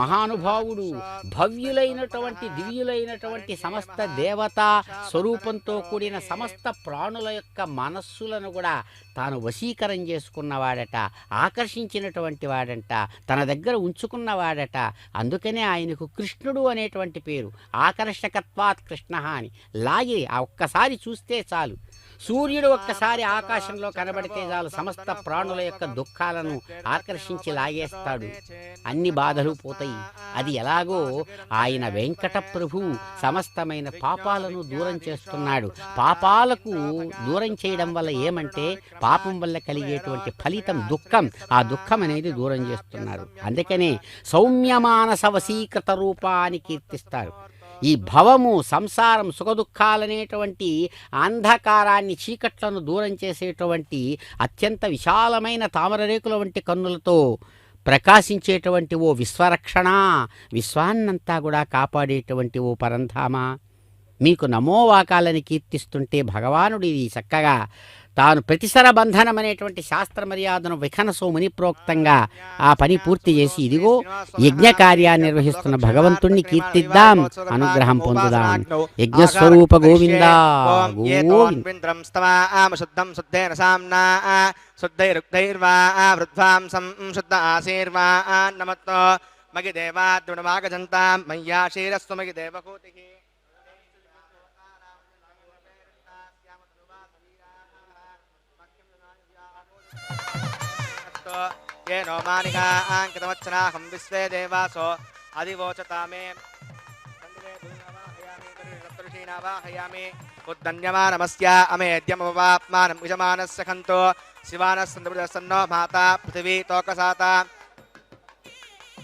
మహానుభావుడు భవ్యులైనటువంటి దివ్యులైనటువంటి సమస్త దేవతా స్వరూపంతో కూడిన సమస్త ప్రాణుల యొక్క మనస్సులను కూడా తాను వశీకరం చేసుకున్నవాడట, ఆకర్షించినటువంటి వాడంట, తన దగ్గర ఉంచుకున్నవాడట. అందుకనే ఆయనకు కృష్ణుడు అనేటువంటి పేరు. ఆకర్షకత్వాత్ కృష్ణ అని లాగి ఆ ఒక్కసారి చూస్తే చాలు, సూర్యుడు ఒక్కసారి ఆకాశంలో కనబడితే చాలు సమస్త ప్రాణుల యొక్క దుఃఖాలను ఆకర్షించి లాగేస్తాడు, అన్ని బాధలు పోతాయి. అది ఎలాగో ఆయన వెంకట ప్రభువు సమస్తమైన పాపాలను దూరం చేస్తున్నాడు. పాపాలకు దూరం చేయడం వల్ల ఏమంటే పాపం వల్ల కలిగేటువంటి ఫలితం దుఃఖం, ఆ దుఃఖం అనేది దూరం చేస్తున్నారు. అందుకనే సౌమ్యమానస వశీకృత రూపాన్ని కీర్తిస్తారు. ఈ భవము సంసారం సుఖదుఖాలనేటువంటి అంధకారాన్ని చీకట్లను దూరం చేసేటువంటి అత్యంత విశాలమైన తామరరేకుల వంటి కన్నులతో ప్రకాశించేటువంటి ఓ విశ్వరక్షణ, విశ్వాన్నంతా కూడా కాపాడేటువంటి ఓ పరంధామ, మీకు నమోవాకాలని కీర్తిస్తుంటే భగవానుడు ఇది చక్కగా తాను ప్రతిసర బంధనం అనేటువంటి శాస్త్ర మర్యాదను విఖనసో ముని ప్రోక్తంగా ఆ పని పూర్తి చేసి ఇదిగో యజ్ఞ కార్యాన్ని నిర్వహిస్తున్న భగవంతుణ్ణి కీర్తిద్దాం, అనుగ్రహం పొందుదాం. యజ్ఞస్వరూప గోవింద ये नो मानिका अंकितवच्चनाहं विश्वे देवासो अधिवोचतामे सप्तऋषीणावाहयामि उद्दन्यमानमस्य अमेद्यमवाप्मानं यजमानस्य खन्तो शिवानः सन्दर्भसन्नो माता पृथिवी तोकसाता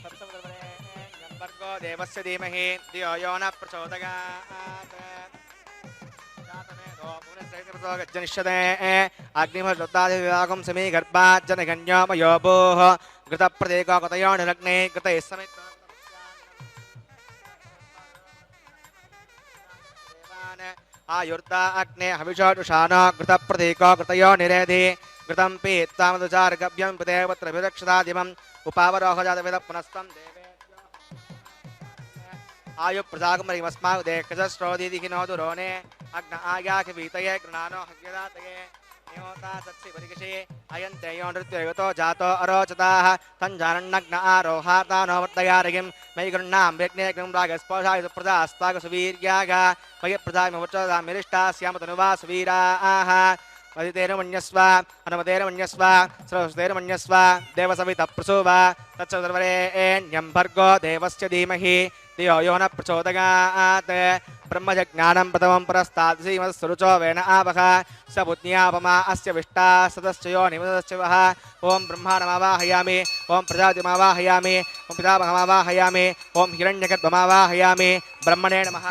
सप्तमर्गो देवस्य धीमहि धियो यो न प्रचोदयात् जनिष्यते अग्निमरुद्धादिविभागं समी गर्भात् जनगण्योमयो भूः घृतप्रतीको गतयो निरग्ने घृतैः समित् आयुर्ता अग्ने हविषोषानो घृतप्रतीको घृतयो निरेधि घृतं पीत्वामधुचार्गभ्यं पितेवत्र विरक्षतादिमम् उपावरोहजातवेद पुनस्तं आयु प्रजागमरिमस्मादेकस्रोदीदिनो दुरोणे अग्न आयाखवीतये गृणानो हव्यदातये निहोता सत्सि परिकषे अयन्ते यो नृत्ययुतो जातो अरोचताः तञ्जानन्नग्न आरोहातानो वर्तयारगिं मयि गृह्णां व्यग्ने गृं रागस्पोषाय प्रजास्तागसुवीर्याग मयि प्रजामिवचदामिरिष्टा स्यामतनुवा सुवीराः मदितेरमन्यस्व अनुमतेरमन्यस्व सरस्वतेरमन्यस्व देवसवितप्रसूव तत्सर्वरेण्यं भर्गो देवस्य धीमहि धियो यो न प्रचोदयात् ब्रह्मजज्ञानं प्रथमं पुरस्तात् श्रीमत्सुरुचो वेन आवह स बुद्ध्यापमा अस्य विष्टा सदस्य यो निमदस्य वः ॐ ब्रह्माणमावाहयामि ॐ प्रजापतिमावाहयामि ॐ पितामहमावाहयामि ॐ हिरण्यगर्भमावाहयामि ब्रह्मणे नमः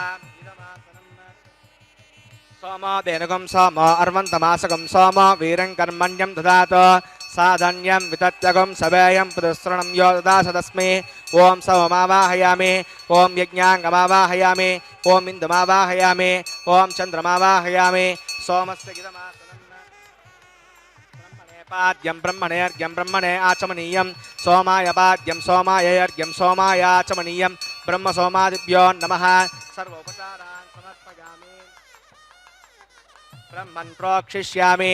सोमो धेनुगं सोमो अर्वन्तमासकं सोमो वीरं कर्मण्यं ददातु साधन्यं वितत्यगं सवेयं पुरस्रणं यो ददास तस्मै ॐ सोममावाहयामि ॐ यज्ञाङ्गमावाहयामि ॐ इन्दुमावाहयामि ॐ चन्द्रमावाहयामि सोमस्य गिदमासनं ब्रह्मणे पाद्यं ब्रह्मणेऽर्घ्यं ब्रह्मणे आचमनीयं सोमाय पाद्यं सोमाय अर्घ्यं सोमाय आचमनीयं ब्रह्म सोमादिभ्यो नमः सर्वोपचारान् समर्पयामि ब्रह्मन् प्रोक्षिष्यामि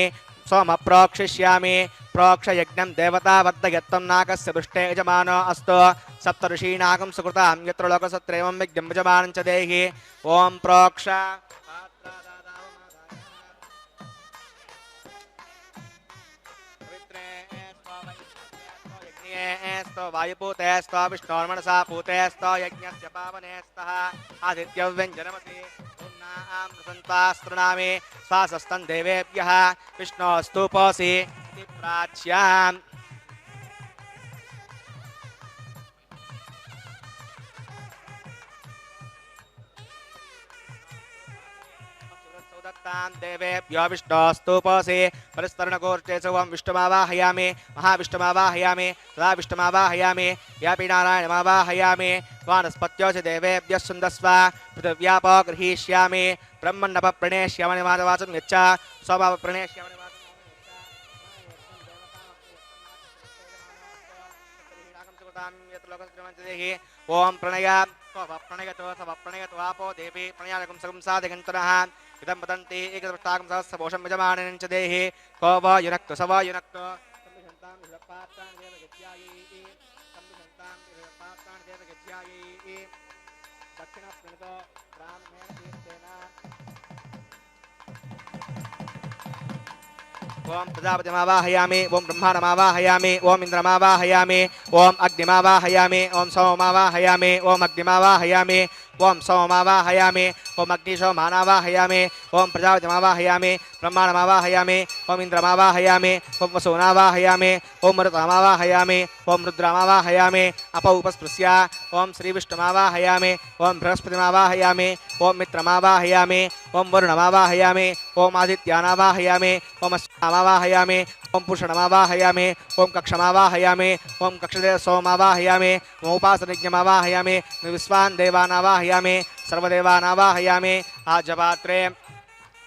सोम प्रोक्षिष्यामि प्रोक्ष यज्ञं देवता वर्धयत्वं नागस्य पृष्ठे यजमानो अस्तु सप्तऋषीणागं सुकृतां यत्र लोकसत्रैवं यज्ञं यजमानं च देहि ॐ प्रोक्ष वायुपूते स्तो विष्णोर्मनसा पूते स्तो यज्ञस्य पावने स्तः आदित्यव्यञ्जनमसि सन्त्वास्त्रणामे स्वासस्तन् देवेभ्यः विष्णोस्तुपोऽसि इति प्राच्याम् देवेभ्यो विष्णोस्तुपोऽसि परिस्तरणकोर्चे सोऽहं विष्णुमावाहयामि महाविष्णुमावाहयामि सदा विष्णुमावाहयामि यापि नारायणमावाहयामि वानस्पत्योऽसि देवेभ्यः सुन्दस्व पृथिव्यापो गृहीष्यामि ब्रह्मण्डपप्रणेष्यामि माधवाचं यच्च स्वभावप्रणेष्यामि ओम प्रणय प्रणयतो प्रणयतो आपो देवी प्रणयानकं सकं साधिगन्तनः इदं वदन्ति एकदष्टाकं सहस्रपोषं यजमानेन च देहि को वा युनक्तु स वा युनक्तु संविशन्तां विरपात्रां देवगत्यायै संविशन्तां विरपात्रां देवगत्यायै दक्षिणप्रणतो ब्राह्मणेन तीर्थेन ओम प्रजापतिमावाहयामि ओम ब्रह्माणमावाहयामि ओम इन्द्रमावाहयामि ओम अग्निमावाहयामि ओम सोममावाहयामि ओम अग्निमावाहयामि ओम सोममावाहयामि ओम अग्निशोमानावाहयामि ओम प्रजापतिमावाहयामि ब्रह्माणमावाहयामि ओम इन्द्रमावाहयामि ओम वसुनावाहयामि ओम मरुतमावाहयामि ओम रुद्रमावाहयामि अपौपस्पृश्य ओम श्रीविष्णुमावाहयामि ओम बृहस्पतिमावाहयामि ओम मित्रमावाहयामि ओम वरुणमावाहयामि ओम आदित्यानावाहयामि ओम अस्मावाहयामि ओम पुषणमावाहयामि ओम कक्षमावाहयामि ओम कक्षदेव सोमावाहयामि ओम उपासनिज्ञमावाहयामि विश्वान् देवानावाहयामि सर्वदेवानावाहयामि आजपात्रे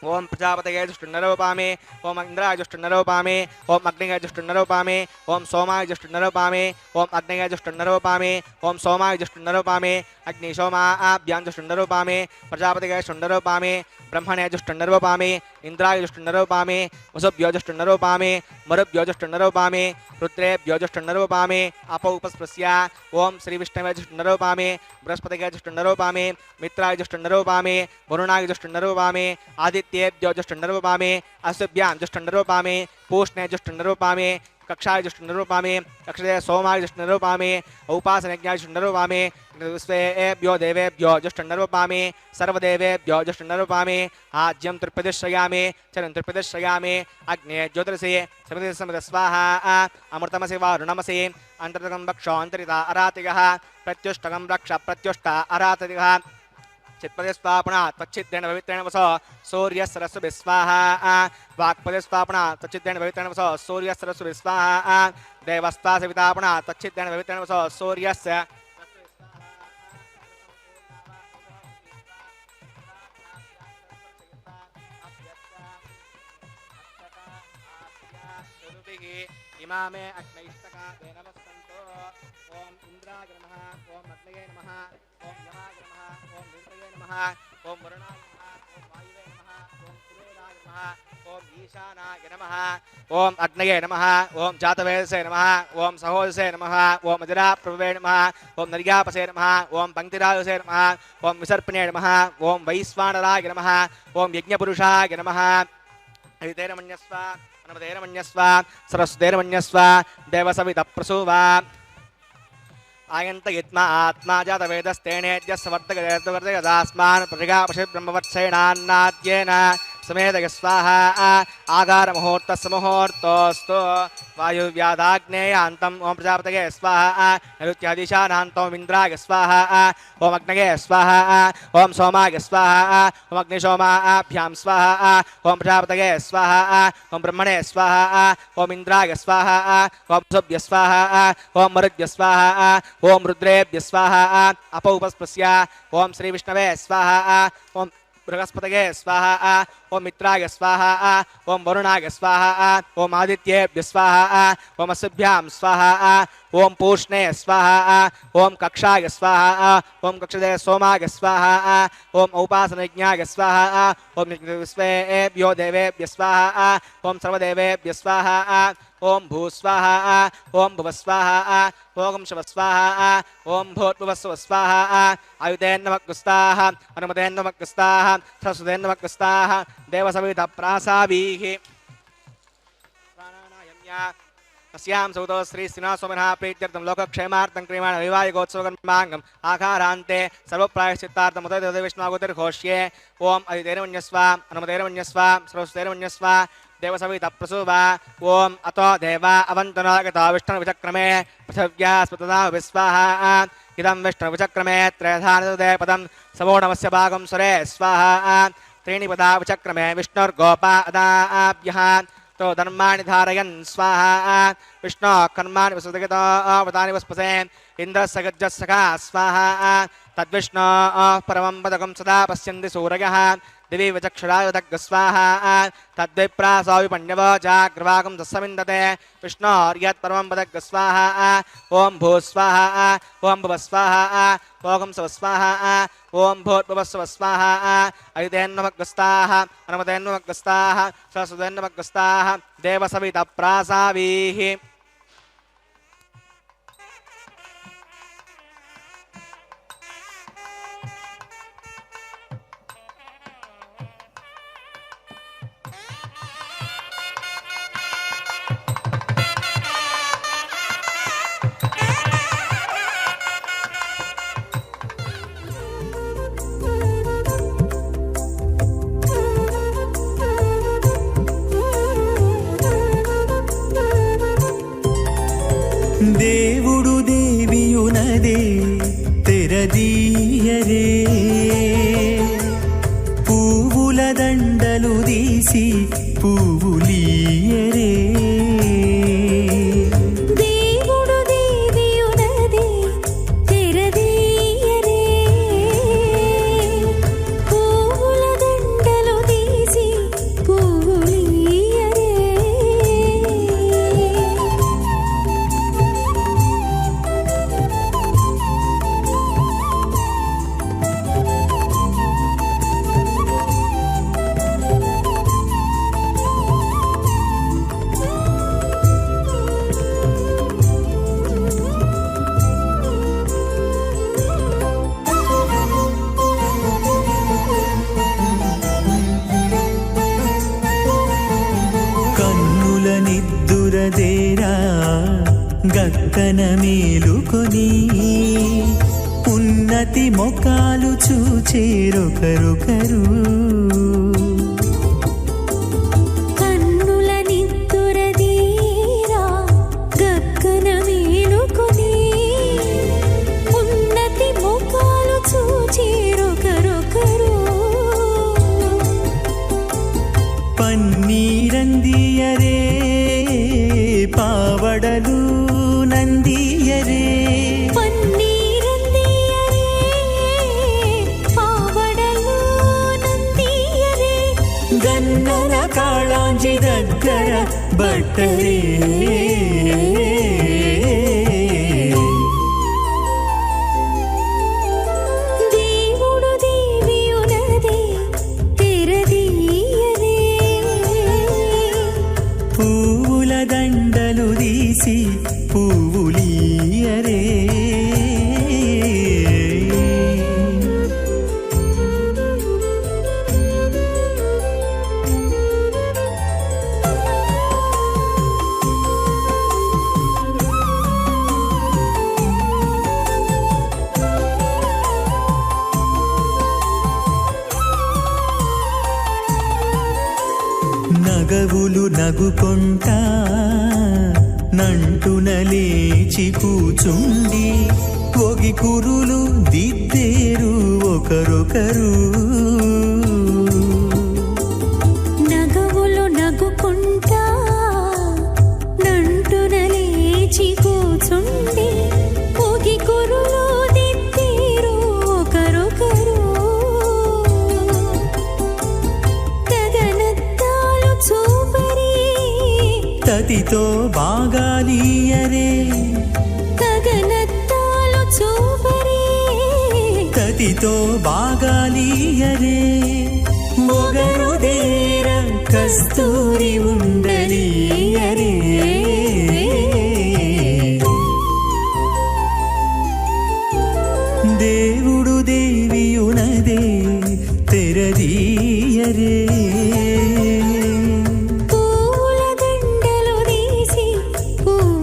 ओम प्रजापतये जुष्टुन्नरोपामि ओम इंद्राय जुष्टुन्नरोपामि ओम अग्निये जुष्टुन्नरोपामि ओम सोमाय जुष्टुन्नरोपामि ओम अग्निये जुष्टुन्नरोपामि ओम सोमाय जुष्टुन्नरोपामि अग्नि सोमाभ्यां जुष्टुन्नरोपामि प्रजापतये जुष्टुन्नरोपामि ब्रह्मणे जुष्टुन्नरोपामि इंद्राय जुष्टुन्नरोपामि वसुभ्यो जुष्टुन्नरोपामि मरुभ्यो जुष्टुन्नरोपामि रुद्रेभ्यो जुष्टुन्नरोपामि अपौपस्पृश्य ओम श्रीविष्णवे जुष्टुन्नरोपामि बृहस्पतये जुष्टुन्नरोपामि मित्राय जुष्टुन्नरोपामि वरुणाय जुष्टुन्नरोपामि आदित्येभ्यो जुष्टुन्नरोपामि अश्वभ्यां जुष्टुन्नरोपामि पूष्णे जुष्टुन्नरोपामि कक्षाय जुष्टुन्नरोपामि कक्षदे सोमाय जुष्टुन्नरोपामि उपासनज्ञाय जुष्टुन्नरोपामि विश्वेभ्यो देवेभ्यो जुष्टुन्नरोपामि सर्वदेवेभ्यो जुष्टुन्नरोपामि आज्यं त्रिप्रतिश्रयामि चरं त्रिप्रतिश्रयामि अग्ने ज्योतिषे समिति स्वाहा अमृतमसि वारुणमसि अन्तर्गतं वक्षो अन्तरिता अरातिगः प्रत्युष्टकं रक्ष प्रत्युष्ट अरातिगः चित्पदस्वापणा त्वच्छिद्रेण पवित्रेण वसो सूर्यसरस्वति स्वाहा वाक्पदस्वापणा त्वच्छिद्रेण पवित्रेण वसो सूर्यसरस्वति स्वाहा देवस्तासवितापणा त्वच्छिद्रेण पवित्रेण वसो सूर्यस्य इमामे अग्नैष्टका नमस्सन्तो ओम इंद्राय नमः ओम अग्नये नमः ओम यमाय नमः ओम रुद्रये नमः ओम वरुणाय नमः ओम वायुवे नमः ओम कुबेराय नमः ओम ईशानाय नमः ओम अग्नये नमः ओम जातवेदसे नमः ओम सहोदसे नमः ओम अजराप्रभवे नमः ओम नर्यापसे नमः ओम पंक्तिराजसे नमः ओम विसर्पणे नमः ओम वैश्वानराय नमः ओम यज्ञपुरुषाय नमः हरितेरमण्यस्व नमदेरमण्यस्व सरस्वतेरमण्यस्व देवसवितप्रसूवा आयन्त यत्मा आत्मा जातवेदस्तेनेद्यस्वर्तगदास्मान् प्रतिगापशि ब्रह्मवत्सेनान्नाद्येन समेतय स्वाहा आगारमुहूर्तस्य मुहूर्तोऽस्तु वायुव्याधाग्नेयान्तम् ओम प्रजापतये स्वाहा नैऋत्यादिशानान्तम् इन्द्राय स्वाहा ओम अग्नये स्वाहा ओम सोमाय स्वाहा ओम अग्निशोमाभ्यां स्वाहा ओम प्रजापतये स्वाहा ओम ब्रह्मणे स्वाहा ओम इन्द्राय स्वाहा ओम सुभ्य स्वाहा ओम मरुद्भ्य स्वाहा ओम रुद्रेभ्य स्वाहा अपौपस्पृश्य ओम श्रीविष्णवे स्वाहा ओम बृहस्पतये स्वाहा ओम मित्राय स्वाहा ओम वरुणाय स्वाहा ओम आदित्येभ्य स्वाहा ओम अस्भ्यां स्वाहा ओम पूष्णे स्वाहा ओम कक्षाय स्वाहा ओम कक्षदे सोमाय स्वाहा ओम उपासनज्ञाय स्वाहा ओम विश्वेभ्यो देवेभ्य स्वाहा ओम सर्वदेवेभ्य स्वाहा ओम भूस्वाहा ओम भुवस्वाहा ओम शिवस्वाहा ओम भूर्भुवस्व स्वाहा आयुधेन्नमग्गुस्ताः अनुमतेन्नमग्गुस्ताः सरस्वतेन्नमग्गुस्ताः देवसवितप्रासावीः प्राणानायम्या अस्यां सौतो श्री श्रीनिवासोमिनः प्रीत्यर्थं लोकक्षेमार्थं क्रियमाण वैवाहिकोत्सवकर्माङ्गम् आकारान्ते सर्वप्रायश्चित्तार्थं उदयदेव विष्णुगुतिर्घोष्ये ओम अदितेरमन्यस्व अनुमतेरमन्यस्व सर्वस्तेरमन्यस्व देवसवितप्रसूवा ओम अतो देवा अवन्तनागता विष्णुविचक्रमे पृथिव्या स्मृतदा विस्वाहा इदं विष्णुविचक्रमे त्रयधानदे पदं सवोणमस्य भागं सुरे स्वाहा त्रीणि पदा विचक्रमे विष्णुर्गोपा अदाभ्यः तो धर्माणि धारयन् स्वाहा विष्णु कर्माणि वसुदगतो वदानि वस्पसे इन्द्रस्य गज्जस्सखा स्वाहा तद्विष्णु परमं पदकं सदा पश्यन्ति सूरयः दिवि विचक्षुरायुधग् स्वाहा तद्विप्रासो विपण्यवो जाग्रवागं तस्समिन्दते विष्णोर्यत् परमं पदग् स्वाहा ॐ भूस्वाहा ॐ भुवस्वाहा ओगं सवस्वाहा ॐ भूर्भुवस्वस्वाहा अयुधेन्नमग्रस्ताः अनुमतेन्नमग्रस्ताः सरस्वतेन्नमग्रस्ताः देवसवितप्रासावीः దేవుడు దేవియునదే తెరదీయరే పువ్వుల దండలు తీసి పువ్వులీయరే దేవుడు దేవియునదే తెరదీయరే పువ్వుల దండలు తీసి పువ్వులీయరే కన్నుల నిద్దురదేరా గక్కన మేలుకొని ఉన్నతి మొకాలు చూచేరొకరొకరు కన్నుల నిద్దురదీరా గక్కన మేలుకొని ఉన్నతి ముఖాలు చూచేరొకరొకరు పన్నీరందియరే పావడలు నందియరే పన్నీరందియరే పావడలు నందియరే గన్నర కాళాంజి దగ్గర బట్టరే దేవుడు దేవియునదే తెరదీయరే పువ్వుల దండలు తీసి పువ్వులీయరే నగవులు నగుకొంటా నంటున లేచి కూచుండి ఒగి కురులు దిద్దేరు ఒకరొకరు నగవులు నగుకుంటా నంటున లేచి కూచుండి పోగి కురులు దిద్దేరు ఒకరొకరు తగనత్తాలు చూపరి తతితో బాగాలీయరే తగనత్తాలు చూపరి తతితో బాగాలీయరే మొగరు దేర కస్తూరి ఉండలీయరే దేవుడు దేవియునదే తెరదీయరే పూల దండలు తీసి పువ్వులీయరే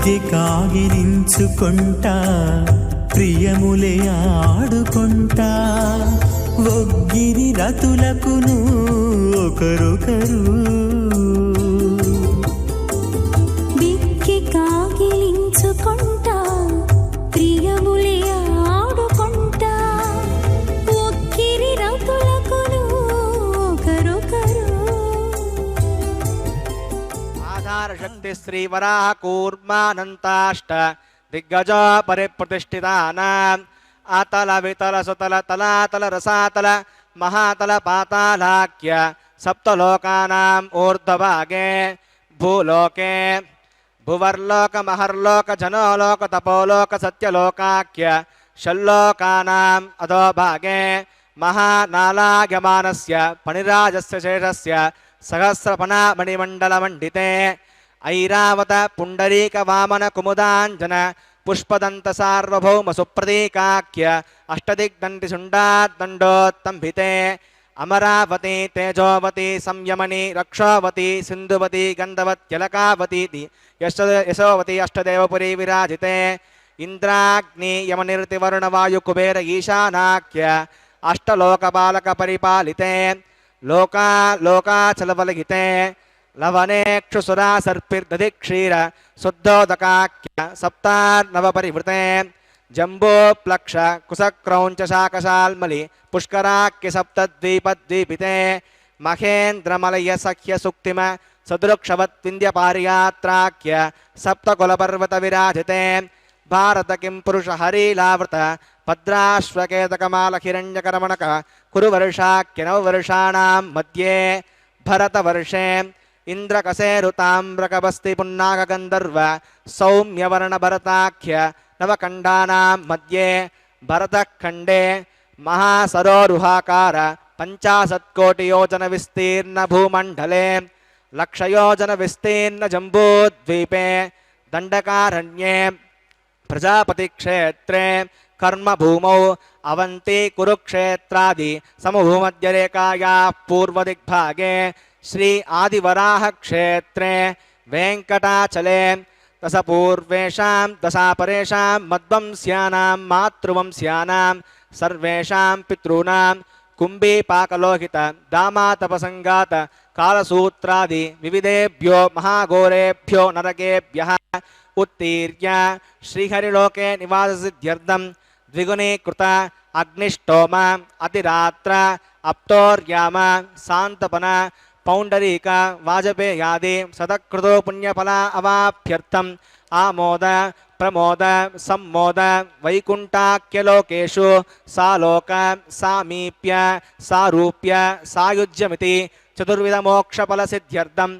బిగ్గె కాగిలించుకుంటా ప్రియములే ఆడుకుంటా ఒగ్గిరి రతులకును ఒకరొకరు బిక్కి కాగిలించుకుంటా ప్రియములే ఆడుకుంటా ఒక్కిరి రతులకును ఒకరొకరు ఆధార శక్తి శ్రీ వరాహ కూర్మానంతాష్ట దిగ్గజ పరిప్రతిష్ఠితానాం అతల వితల సుతల తలాతల రసాతల మహాతల పాతాళాఖ్య సప్తలోకానాం ఊర్ధ్వభాగే భూలోకే భువర్లోక మహర్లోక జనోలోక తపోలోక సత్యలోకాఖ్య షల్లోకానాం అధోభాగే మహానాలాగమానస్య ఫణిరాజస్య శేషస్య సహస్రఫణా మణిమండలమండితే ఐరావత పుండరీక వామన కుముదాంజన పుష్పదంత సార్వభౌమ సుప్రతీకాఖ్య అష్టదిగ్దండి శుండాద్దండోత్తంభితే అమరావతి తేజోవతి సంయమని రక్షోవతి సింధువతి గంధవత్యలకావతి యశోవతి అష్టదేవపురీ విరాజితే ఇంద్రాగ్ని యమనిర్తివరుణ వాయు కుబేర ఈశానాఖ్య అష్టలోకపాలక పరిపాలితే లోకా లోకాచలవలగితే లవనేక్షుసురా సర్పిర్దధిక్షీర శుద్ధోదకాఖ్య సప్తార్నవపరివృతే జంబోప్లక్ష కుశక్రౌంచ శాకశాల్మలి పుష్కరాఖ్య సప్తద్వీపద్వీపితే మహేంద్రమలయ సఖ్య సుక్తిమ సదృక్షవత్వింధ్యపారియాత్రాఖ్య సప్తకులపర్వత విరాజితే భారత కిం పురుష హరీలావృత భద్రాశ్వకేతకమాల హిరణ్యకరమణక కురువర్షాఖ్య నవవర్షాణాం మధ్యే భరతవర్షే ఇంద్రకసేరుతామ్రకబస్తి పున్నాగంధర్వ సౌమ్యవర్ణ భరతాఖ్య నవఖండానాం మధ్యే భరతఖండే మహాసరోరుహాకార 50 కోటియోజన విస్తీర్ణ భూమండలే లక్షయోజన విస్తీర్ణ జంబూద్వీపే దండకారణ్యే ప్రజాపతి క్షేత్రే కర్మభూమౌ అవంతి కురుక్షేత్రాది సమభూమధ్యరేఖాయా పూర్వదిగ్భాగే శ్రీ ఆదివరాహ క్షేత్రే వెంకటాచలే దశపూర్వేషాం దశాపరేషాం మద్వంస్యానాం మాతృవంస్యానాం సర్వేషాం పితॄణాం కుంభీపాకలోహిత దామాతపసంగాత కాలసూత్రాది వివిధేభ్యో మహాఘోరేభ్యో నరకేభ్యః ఉత్తీర్య శ్రీహరిలోకే నివాససిద్ధ్యర్థం ద్విగుణీకృత అగ్నిష్టోమ అతిరాత్ర అప్తోర్యామ సాంతపన పౌండరీక వాజపేయాది సదకృతో పుణ్యఫల అవాప్యర్థం ఆమోద ప్రమోద సమ్మోద వైకుంఠాఖ్యలోకేషు సాలోక సామీప్య సారూప్య సాయుజ్యమితి చతుర్విధ మోక్షఫల సిద్ధ్యర్థం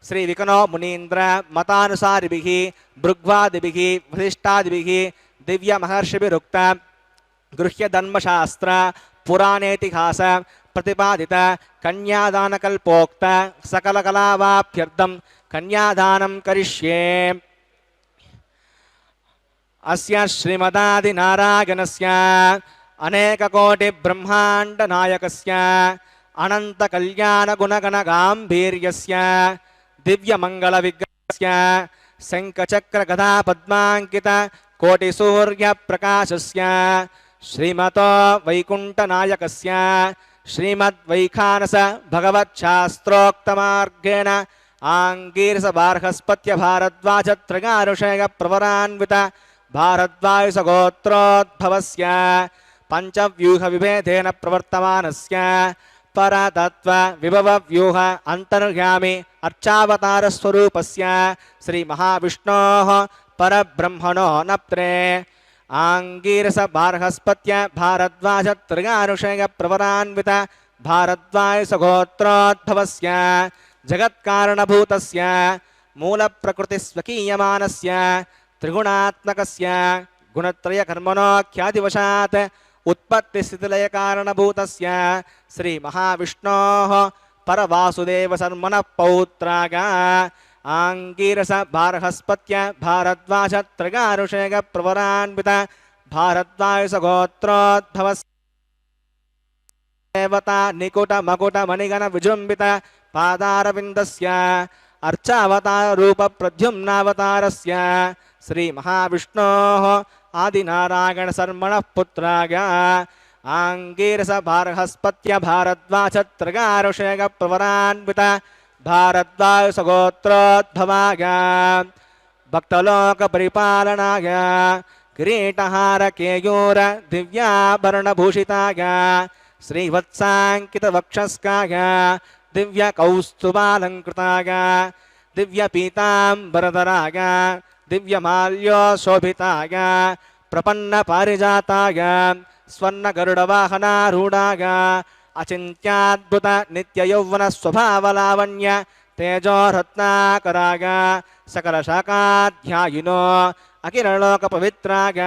శ్రీ వికనో మునీంద్ర మతానుసారిభిః భృగ్వాదిభిః వశిష్ఠాదిభిః దివ్య మహర్షిభిరుక్త గృహ్య ధర్మశాస్త్ర పురాణేతిహాస प्रतिपादित कन्यादानकल्पोक्त सकलकलावाप्यर्थं कन्यादानं करिष्ये। अस्य श्रीमदादिनारायणस्य अनेककोटिब्रह्माण्डनायकस्य अनन्तकल्याणगुणगणगाम्भीर्यस्य दिव्यमङ्गलविग्रहस्य शङ्खचक्रगदापद्माङ्कित कोटिसूर्यप्रकाशस्य श्रीमतो वैकुण्ठनायकस्य श्रीमद्वैखानस भगवच्छास्त्रोक्तमार्गेण आङ्गीरसबार्हस्पत्य भारद्वाजत्रयानुषेय प्रवरान्वित भारद्वायुसगोत्रोद्भवस्य पञ्चव्यूहविभेदेन प्रवर्तमानस्य परतत्त्व विभवव्यूह अन्तर्यामि अर्चावतारस्वरूपस्य श्रीमहाविष्णोः परब्रह्मणो नप्त्रे आंगीरस बार्हस्पत्य भारद्वाज त्रयानुषेय प्रवरान्वित भारद्वायुसगोत्रोद्भवस्य जगत्कारणभूतस्य मूलप्रकृतिस्वकीयमानस्य त्रिगुणात्मकस्य गुणत्रयकर्मणोऽख्यादिवशात् उत्पत्तिस्थितिलयकारणभूतस्य श्रीमहाविष्णोः परवासुदेवशर्मणः पौत्राग आंगीरस बार्हस्पत्य भारद्वाज त्रयानुषेय प्रवरान्वित भारद्वायुसगोत्रोद्भवस्य देवता निकुट मकुट मणिगण विजृम्भित पादारविन्दस्य अर्चावताररूपप्रद्युम्नावतारस्य श्रीमहाविष्णोः आदिनारायणशर्मणः पुत्राय आङ्गीरसभारहस्पत्य भारद्वाजत्रगारुषेगप्रवरान्वित भारद्वाजसगोत्रोद्भवाय भक्तलोकपरिपालनाय किरीटहारकेयूर दिव्याभरणभूषिताय श्रीवत्साङ्कितवक्षस्काय दिव्यकौस्तुभालङ्कृताय दिव्यपीताम्बरधराय दिव्यमाल्योशोभिताय प्रपन्नपारिजाताय स्वर्णगरुडवाहनारूढाय अचिन्त्याद्भुत नित्ययौवनस्वभावलावण्य तेजोरत्नाकराय सकलशाखाध्यायिनो अखिललोकपवित्राय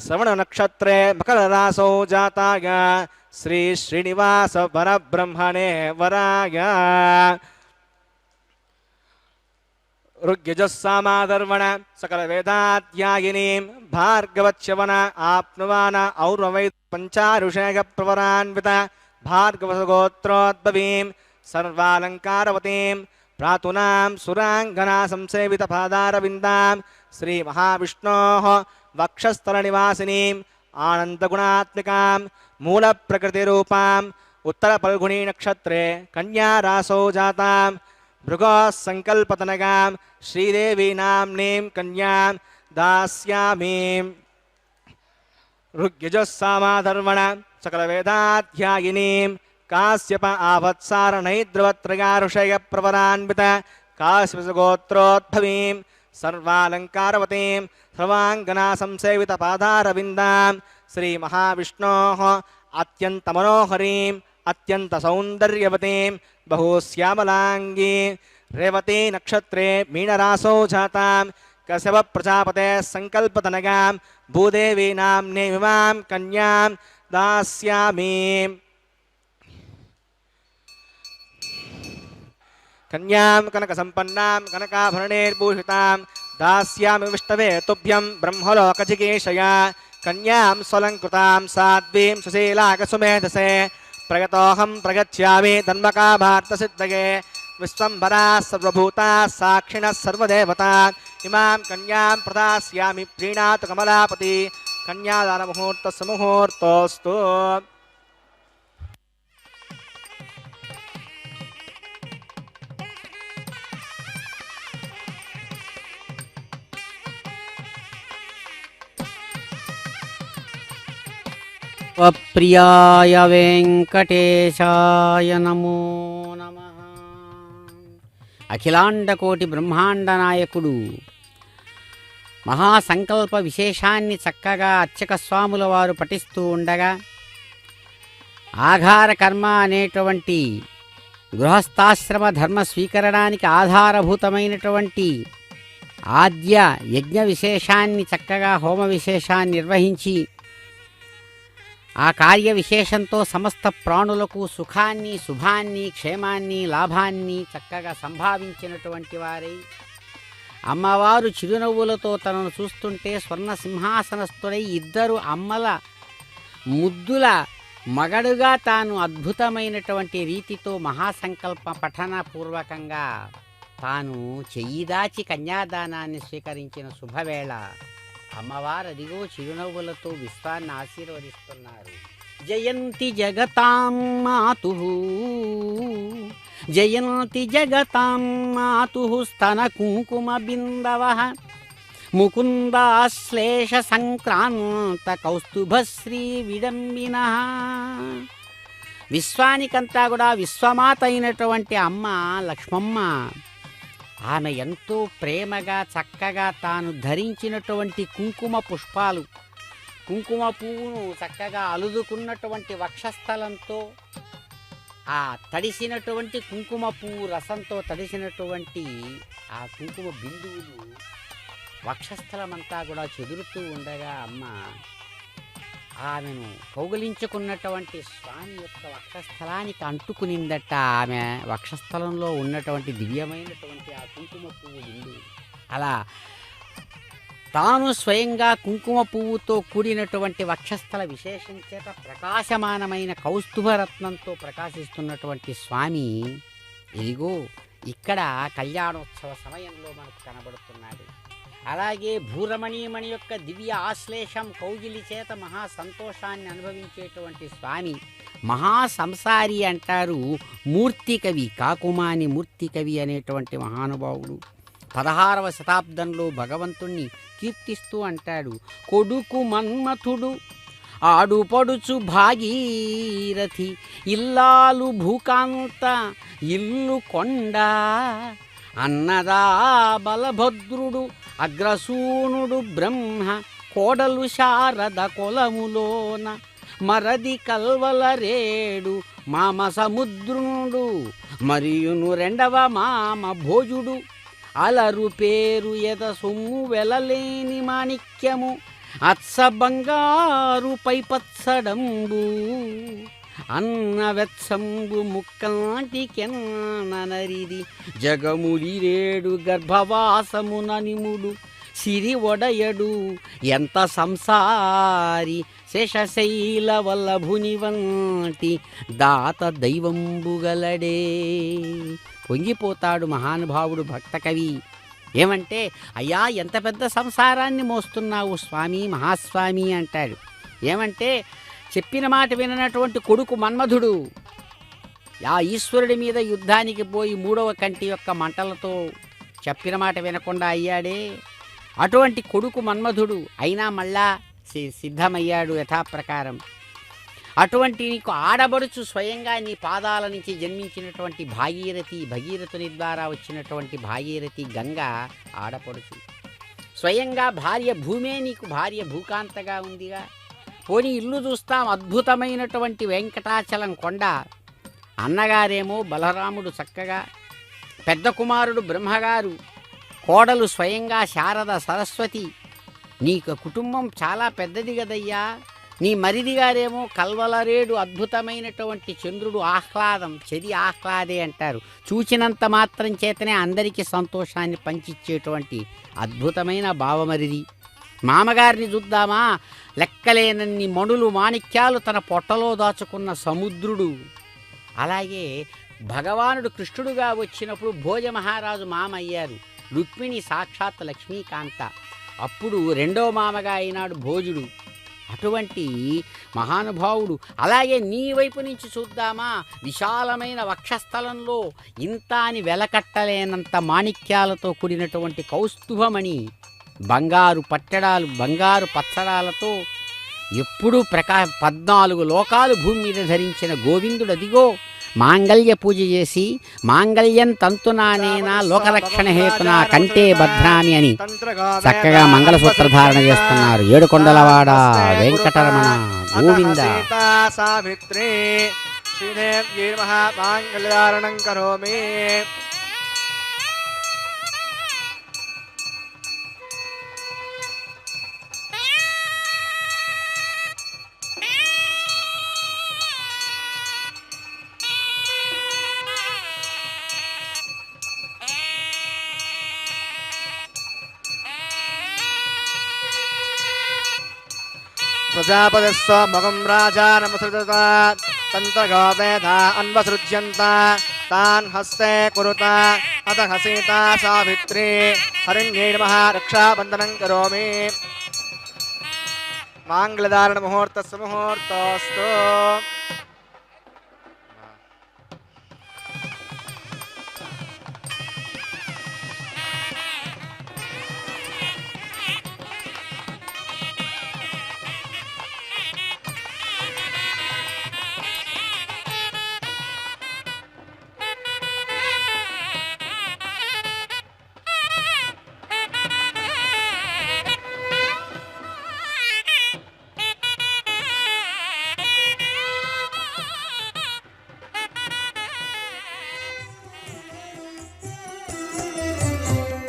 श्रवणनक्षत्रे मकररासौ जाताय श्री श्रीनिवास परब्रह्मणे वराय ऋग्यजुस्सामादर्वण सकलवेदाध्यायिनीं भार्गवच्यवन आप्नुवान और्वै पञ्चारुषेयप्रवरान्वित भार्गवसगोत्रोद्भवीं सर्वालङ्कारवतीं प्रातूनां सुराङ्गना संसेवितपादारविन्दां श्रीमहाविष्णोः वक्षस्थलनिवासिनीम् आनन्दगुणात्मिकां मूलप्रकृतिरूपाम् उत्तरफल्गुणीनक्षत्रे कन्यारासौ जातां भृगोः सङ्कल्पतनगां श्रीदेवी नाम्नीं कन्यां दास्यामि ऋग्यजुस्सामाधर्वण सकलवेदाध्यायिनीं काश्यप आवत्सारणैद्रवत्रयारुषयप्रवरान्वित काश्यपगोत्रोद्भवीं सर्वालङ्कारवतीं सर्वाङ्गना संसेवितपादारविन्दां श्रीमहाविष्णोः अत्यन्तमनोहरीं अत्यन्तसौन्दर्यवतीं बहुश्यामलाङ्गी रेवती नक्षत्रे मीनरासौ जातां कश्यपप्रजापतेः सङ्कल्पतनगां भूदेवी नाम्नीमिमां कन्यां दास्यामि कन्यां कनकसम्पन्नां कनकाभरणैर्भूषितां दास्यामि विष्णवे तुभ्यं ब्रह्मलोकजिगीषया कन्यां स्वलङ्कृतां साध्वीं सुशीलाकसुमेधसे प्रगतोऽहं प्रगच्छामि धन्मकाभार्तसिद्धये विश्वम्भराः सर्वभूताः साक्षिणः सर्वदेवता इमां कन्यां प्रदास्यामि प्रीणातु कमलापति कन्यादानमुहूर्तस्य मुहूर्तोऽस्तु ప్రియాయ వెంకటేశాయ నమో నమః. అఖిలాండకోటి బ్రహ్మాండ నాయకుడు మహాసంకల్ప విశేషాన్ని చక్కగా అర్చక స్వాముల వారు పఠిస్తూ ఉండగా ఆఘార కర్మ అనేటువంటి గృహస్థాశ్రమ ధర్మ స్వీకరణానికి ఆధారభూతమైనటువంటి ఆద్య యజ్ఞ విశేషాన్ని చక్కగా హోమ విశేషాన్ని నిర్వహించి ఆ కార్య విశేషంతో సమస్త ప్రాణులకు సుఖాన్ని శుభాన్ని క్షేమాన్ని లాభాన్ని చక్కగా సంభావించినటువంటి వారై అమ్మవారు చిరునవ్వులతో తనను చూస్తుంటే స్వర్ణ సింహాసనస్థుడై ఇద్దరు అమ్మల ముద్దుల మగడుగా తాను అద్భుతమైనటువంటి రీతితో మహాసంకల్ప పఠన పూర్వకంగా తాను చెయ్యిదాచి కన్యాదానాన్ని స్వీకరించిన శుభవేళ అమ్మవారు అదిగో చిరునవ్వులతో విశ్వాన్ని ఆశీర్వదిస్తున్నారు. జయంతి జగతాం మాతుః జయంతి జగతాం మాతుః స్తన కుంకుమ బిందవః ముకుందాశ్లేష సంక్రాంత కౌస్తుభశ్రీ విడంబినః. విశ్వానికంతా కూడా విశ్వమాత అయినటువంటి అమ్మ లక్ష్మమ్మ ఆమె ఎంతో ప్రేమగా చక్కగా తాను ధరించినటువంటి కుంకుమ పుష్పాలు కుంకుమ పువ్వును చక్కగా అలుదుకున్నటువంటి వక్షస్థలంతో ఆ తడిసినటువంటి కుంకుమ పువ్వు రసంతో తడిసినటువంటి ఆ కుంకుమ బిందువులు వక్షస్థలమంతా కూడా చెదురుతూ ఉండగా అమ్మ ఆమెను కౌగిలించుకున్నటువంటి స్వామి యొక్క వక్షస్థలానికి అంటుకునిందట. ఆమె వక్షస్థలంలో ఉన్నటువంటి దివ్యమైనటువంటి ఆ కుంకుమ పువ్వు బిందు అలా తాను స్వయంగా కుంకుమ పువ్వుతో కూడినటువంటి వక్షస్థల విశేషం చేత ప్రకాశమానమైన కౌస్తుభరత్నంతో ప్రకాశిస్తున్నటువంటి స్వామి ఇదిగో ఇక్కడ కళ్యాణోత్సవ సమయంలో మనకు కనబడుతున్నాడు. అలాగే భూరమణీమణి యొక్క దివ్య ఆశ్లేషం కౌగిలి చేత మహా సంతోషాన్ని అనుభవించేటువంటి స్వామి మహాసంసారి అంటారు. మూర్తికవి కాకుమాని మూర్తికవి అనేటువంటి మహానుభావుడు 16వ శతాబ్దంలో భగవంతుణ్ణి కీర్తిస్తూ అంటాడు, కొడుకు మన్మథుడు ఆడుపడుచు భాగీరథి ఇల్లాలు భూకాంత ఇల్లు కొండ అన్నదా బలభద్రుడు అగ్రసూనుడు బ్రహ్మ కోడలు శారద కొలములోన మరది కల్వల రేడు మామ సముద్రునుడు మరియును రెండవ మామ భోజుడు అలరు పేరు ఎద సొమ్ము వెలలేని మాణిక్యము అత్స బంగారు పైపత్సడంబు అన్న వెత్సంబు ముక్కాంటికెన్ననరిది జగములి రేడు గర్భవాసముననిముడు సిరి ఒడయడు ఎంత సంసారి శేషశైల వల్లభుని వంటి దాత దైవంబుగలడే. పొంగిపోతాడు మహానుభావుడు భక్త కవి. ఏమంటే, అయ్యా ఎంత పెద్ద సంసారాన్ని మోస్తున్నావు స్వామి మహాస్వామి అంటాడు. ఏమంటే, చెప్పిన మాట విననటువంటి కొడుకు మన్మధుడు ఆ ఈశ్వరుడి మీద యుద్ధానికి పోయి 3వ కంటి యొక్క మంటలతో చెప్పిన మాట వినకుండా అయ్యాడే, అటువంటి కొడుకు మన్మధుడు అయినా మళ్ళా సిద్ధమయ్యాడు యథాప్రకారం. అటువంటి నీకు ఆడబడుచు స్వయంగా నీ పాదాల నుంచి జన్మించినటువంటి భగీరథుని ద్వారా వచ్చినటువంటి భాగీరథి గంగ ఆడపడుచు. స్వయంగా భార్య భూమే నీకు భార్య భూకాంతగా ఉందిగా. పోనీ ఇల్లు చూస్తాం, అద్భుతమైనటువంటి వెంకటాచలం కొండ. అన్నగారేమో బలరాముడు చక్కగా, పెద్ద కుమారుడు బ్రహ్మగారు, కోడలు స్వయంగా శారద సరస్వతి. నీకు కుటుంబం చాలా పెద్దది కదయ్యా. నీ మరిదిగారేమో కల్వలరేడు అద్భుతమైనటువంటి చంద్రుడు ఆహ్లాదం, చెది ఆహ్లాదే అంటారు. చూచినంత మాత్రం చేతనే అందరికీ సంతోషాన్ని పంచిచ్చేటువంటి అద్భుతమైన భావమరిది. మామగారిని చూద్దామా, లెక్కలేనన్ని మణులు మాణిక్యాలు తన పొట్టలో దాచుకున్న సముద్రుడు. అలాగే భగవానుడు కృష్ణుడుగా వచ్చినప్పుడు భోజమహారాజు మామ అయ్యారు. రుక్మిణి సాక్షాత్ లక్ష్మీకాంత. అప్పుడు రెండో మామగా అయినాడు భోజుడు. అటువంటి మహానుభావుడు. అలాగే నీ వైపు నుంచి చూద్దామా, విశాలమైన వక్షస్థలంలో ఇంత అని వెలకట్టలేనంత మాణిక్యాలతో కూడినటువంటి కౌస్తుభమణి, బంగారు పట్టడాలు, బంగారు పచ్చడాలతో ఎప్పుడూ 14 లోకాలు భూమి మీద ధరించిన గోవిందుడు అదిగో మాంగళ్య పూజ చేసి మాంగళ్యం తంతునానేనా లోకరక్షణ హేతునా కంటే భద్రామి అని చక్కగా మంగళసూత్రధారణ చేస్తున్నారు. ఏడుకొండలవాడ వెంకటరమణ గోవింద. సావిత్రి శ్రీదేవ్యై మహామాంగళ్యధారణం కరోమి. ప్రజాపతిస్వ మగం రాజా నమసృత తంత్రగో వేద అన్వసృజ్యంత తాన్ హస్తే కురుత అత హసీతా సావిత్రి హరిణ్యై నమః రక్షాబంధనం కరోమి. మాంగళ్యధారణ ముహూర్తస్సు ముహూర్తోస్తు.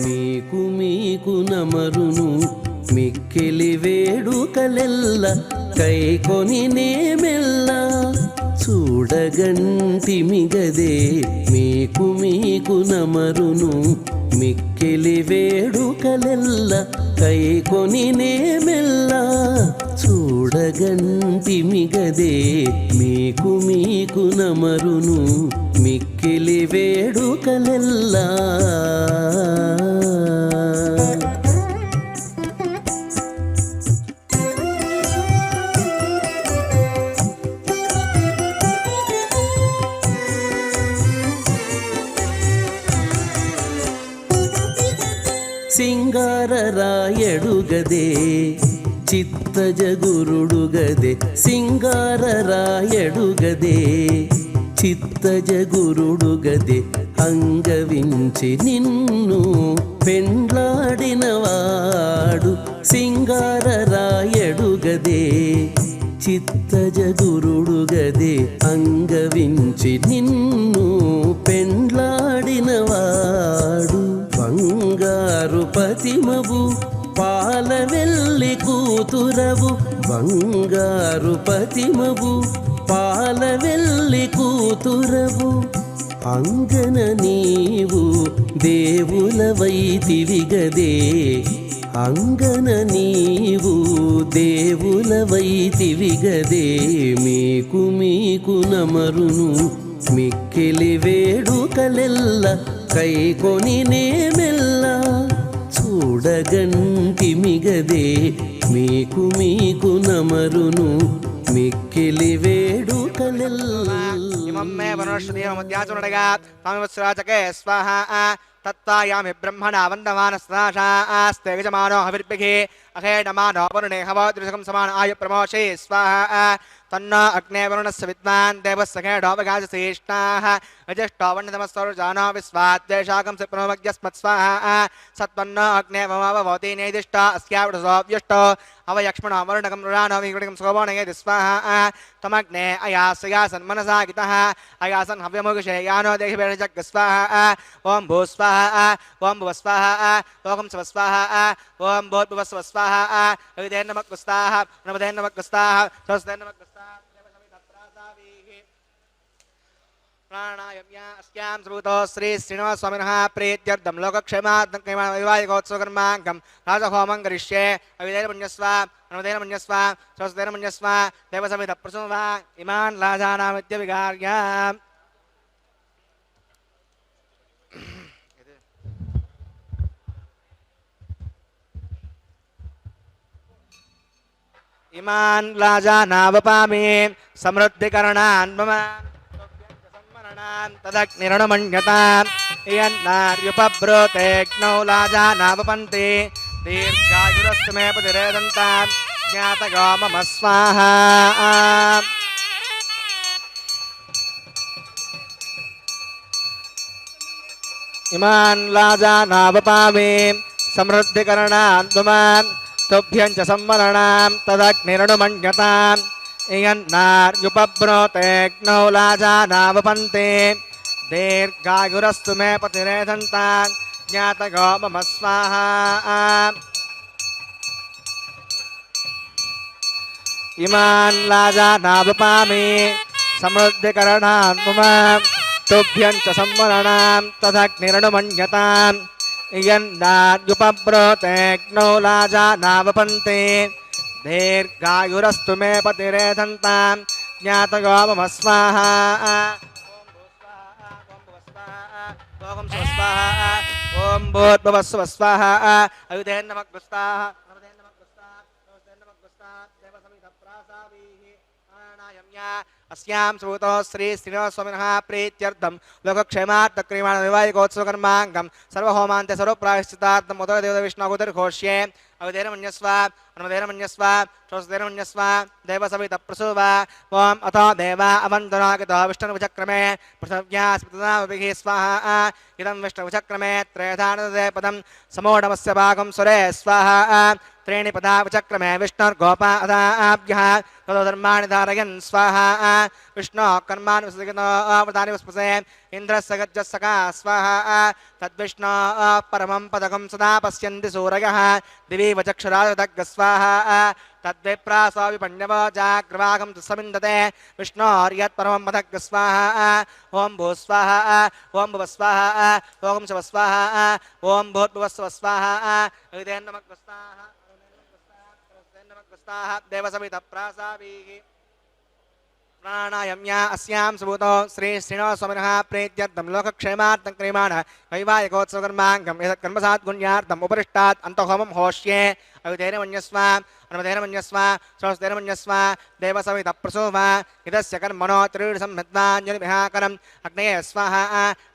మీకు మీకు నమరును మిక్కిలి వేడుకలెల్ల కైకొని నేమెల్ల చూడగంటి మిగదే మీకు మీకు నమరును మిక్కిలి మిక్కిలి వేడుకలెల్ల కైకొని నేమెల్ల చూడగంటిమిగదే మీకు నమరును మిక్కిలి వేడుకలెల్లా సింగారరాయడుగదే చిత్తజగురుడుగదే సింగారరాయడుగదే చిత్తజగురుడుగదే అంగవించి నిన్ను పెండ్లాడినవాడు సింగారరాయడుగదే చిత్తజగురుడుగదే అంగవించి నిన్ను పెండ్లాడినవాడు బంగారు పతిమవు పాలవెల్లి కూతురవు బంగారు పతిమవు పాలవెల్లి కూతురవు అంగన నీవు దేవులవైతివిగదే అంగన నీవు దేవులవైతివిగదే మీకు నమరును మిక్కిలి వేడుకలెల్ల కైకొని నేమెల్ల చూడగంటిమిగదే మీకు నమరును మిక్కిలి వేడుకలెల్ల इमं मे वनश्रुतिमध्याचुनडगा तामिवत्सराचके स्वाहा तत्तायामि ब्रह्मणा वन्दमानस्नाशास्ते यजमानो हविर्भिः अखेडमानो वरुणे हवोदृशकं समान आयु प्रमोषे स्वाहा तन्नो अग्ने वरुणस्य विद्वान् देवस्य खेडोपगाजश्रेष्ठाः यजिष्ठो वन्यतमस्वरुजानो विश्वाद्वेषाकं सिप्रणोमज्ञस्मत् स्वाहा सत्वन्नो अग्ने ममावभवति नेदिष्टो अस्यावृषोऽव्युष्टो अवयक्ष्मणो वरुणकं रुरानो विकृतिकं सोमोणयेति स्वाहा तमग्ने अयासयासन् मनसा गितः अयासन् हव्यमुगिषे यानो देहि वेषजग् स्वाहा ॐ भूस्वाहा ॐ भुवस्वाहा ॐ स्वस्वाहा ॐ भूर्भुवस्व स्वाहा अविदेन्नमग्गुस्ताः नवदेन्नमग्गुस्ताः स्वस्तेन्नमग्गुस्ताः प्राणायाम्या अस्यां श्रुतो श्री श्रीनिवासस्वामिनः प्रीत्यर्थं लोकक्षेमार्थं वैवाहिकोत्सवकर्माङ्गं राजहोमं करिष्ये अविदेनमन्यस्व नवदेनमन्यस्व स्वस्तेनमन्यस्व देवसमितप्रसुवा इमान् लाजानामित्यविगार्य इमान् लाजानावपामि समृद्धिकरणान् मम तदग्निरणमन्यताम् यन्नार्युपब्रूतेऽग्नौ लाजानावपन्ति दीर्घायुरस्तु मे प्रतिरेदन्ताम् ज्ञातयो मम स्वाहा इमान् लाजानावपामि समृद्धिकरणान् मम तुभ्यं च सम्मरणां तदग्निरणमन्यताम् यन्नार्युपब्रूतेऽग्नौ लाजानावपन्ति दीर्घायुरस्तु मे प्रतिरेदन्ताम् ज्ञातयो मम स्वाहा इमान् लाजानावपामि समृद्धिकरणान् मम तुभ्यं च सम्मरणां तदग्निरणमन्यताम् यन्नार्युपब्रूतेऽग्नौ लाजानावपन्ति दीर्घायुरस्तु मे प्रतिरेदन्ताम् ज्ञातयो मम स्वाहा ॐ स्वस्वाहा ॐ भूर्भुवस्सुवः स्वाहा अयुधेन्नमग्गुस्ताः अस्यां श्रुतो श्री श्रीनिवासस्वामिनः प्रीत्यर्थं लोकक्षेमार्थं क्रियमाणं वैवाहिकोत्सवकर्माङ्गं सर्वहोमान्ते सर्वप्रायश्चित्तार्थं उदरदेवविष्णुगुतिर्घोष्ये अविदेनमन्यस्व अनुदेनमन्यस्व स्वस्तेनमन्यस्व देवसवितप्रसूवा ॐ अतो देवा अवन्दनागतो विष्णुविचक्रमे पृथिव्या स्मृतनाभिः स्वाहा इदं विष्णुविचक्रमे त्रयधानदे पदं समोढमस्य भागं सुरे स्वाहा त्रीणि पदा विचक्रमे विष्णुर्गोपादाभ्यः ततो धर्माणि धारयन् स्वाहा विष्णोः कर्माणि विसर्जनोऽवतानि वस्पसे इन्द्रस्य गज्जस्सखा स्वाहा तद्विष्णोः परमं पदकं सदा पश्यन्ति सूरयः दिवि वचक्षुरादग् स्वाहा तद्विप्रा स्वाविपण्यवो जाग्रवागं तस्मिन्दते विष्णोर्यत् परमं मदग् स्वाहा ॐ भू स्वाहा ॐ भुव स्वाहा ॐ शिव स्वाहा ॐ भूर्भुवस्व स्वाहा हृदयं नमः स्वाहा देवसवितप्रासावीः प्राणायाम्या अस्यां सुभूतो श्री श्रीनिवासस्वामिनः प्रीत्यर्थं लोकक्षेमार्थं क्रियमाण वैवाहिकोत्सवकर्माङ्गं एतत् कर्मसाद्गुण्यार्थम् उपरिष्टात् अन्तहोमं होष्ये अविधेन मन्यस्व अनुमतेन मन्यस्व स्वस्तेन मन्यस्व देवसवितप्रसूव इदस्य कर्मणो त्रिसंहत्वाञ्जलिभिहाकरम् अग्नये स्वाहा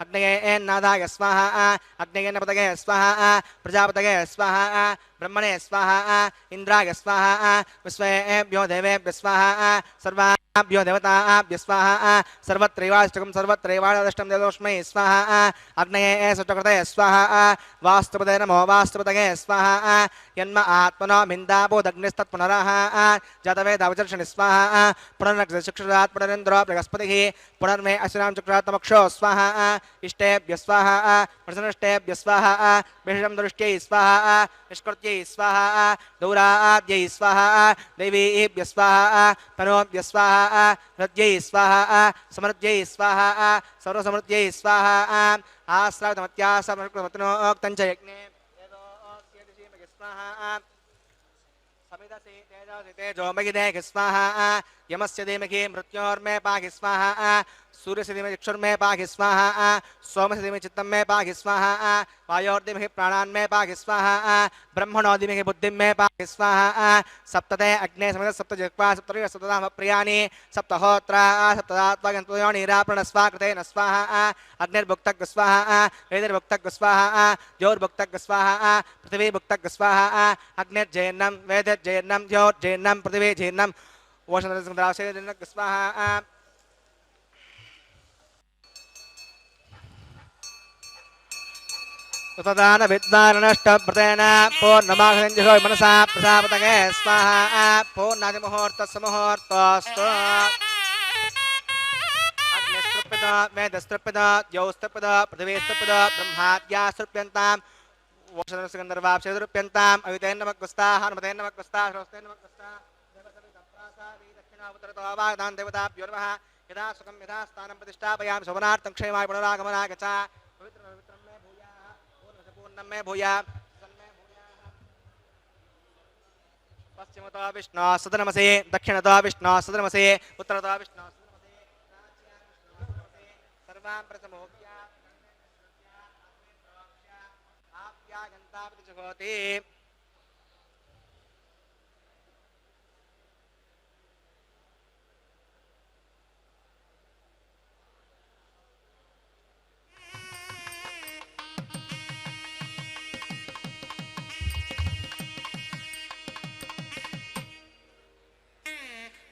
अग्नये नादाय स्वाहा अग्नये नपतये स्वाहा प्रजापतये स्वाहा ब्रह्मणे स्वाहा इन्द्राय स्वाहा विश्वेभ्यो देवेभ्यः स्वाहा सर्वाभ्यो देवताभ्यः स्वाहा सर्वत्रैवाष्टकं सर्वत्रैवादष्टं देवोष्मै स्वाहा अग्नये सचकृते स्वाहा वास्तुपदये नमो वास्तुपतये स्वाहा यन्म आत्मनो मिन्दाबोधग्निस्तत्पुनरः जातवेदावचर्षणि स्वाहा पुनर्नक्षत्रात् पुनरेन्द्रो बृहस्पतिः पुनर्मे अश्विनां चक्रात् तमक्षो स्वाहा इष्टेभ्यः स्वाहा प्रसन्नष्टेभ्यः स्वाहा विशेषं दृष्ट्यै स्वाहा निष्कृत्यै स्वाहा दौराद्यै स्वाहा दैवीभ्यः स्वाहा तनोभ्यः स्वाहा हृद्यै स्वाहा समृद्ध्यै स्वाहा सर्वसमृद्ध्यै स्वाहा आश्रावतमत्यासमृक्तमतनोक्तं च यज्ञे समिदसि तेजसि तेजोमयि देहि स्वाहा यमस्य धीमहि मृत्योर्मे पाहि स्वाहा सूर्यस्य धीमहि चक्षुर्मे पाहि स्वाहा सोमस्य धीमहि चित्तं मे पाहि स्वाहा वायोर्धीमहि प्राणान्मे पाहि स्वाहा ब्रह्मणो धीमहि बुद्धिं मे पाहि स्वाहा सप्तते अग्ने समिद सप्तजिह्वा सप्तरिव सप्तधामप्रियाणि सप्तहोत्रा सप्तदात्वागन्तयोनिराप्रणस्वाकृतेन स्वाहा अग्निर्भुक्तग् स्वाहा वेदिर्भुक्तग् स्वाहा ज्योर्भुक्तग् स्वाहा पृथिवीभुक्तग् स्वाहा अग्निर्जयन्नं वेदिर्जयन्नं ज्योर्जयन्नं पृथिवीजयन्नं वोषणग् स्वाहा तदान विद्वानष्टभृतेन पूर्णमाघञ्जो मनसा प्रजापतये स्वाहा पूर्णादिमुहूर्तस्य मुहूर्तस्तु अग्निस्तृप्यत वेदस्तृप्यत द्यौस्तृप्यत पृथिवीस्तृप्यत ब्रह्माद्यास्तृप्यन्ताम् वोषणस्य गन्धर्वाप्सेतृप्यन्ताम् अवितेन नमः गुस्ताः हनुमतेन नमः गुस्ताः स्वस्तेन नमः गुस्ताः देवसवितप्रासादि दक्षिणावतरतो वागतान् देवताभ्यो नमः यदा सुखं यदा स्थानं प्रतिष्ठापयामि शोभनार्थं क्षेमाय पुनरागमनाय च पवित्रं मे भूयाः पूर्णं मे भूयाः पश्चिमतो विष्णु सदनमसे दक्षिणतो विष्णु सदनमसे उत्तरतो विष्णु सदनमसे सर्वां प्रसमोक्य आप्यागन्तापति जगोति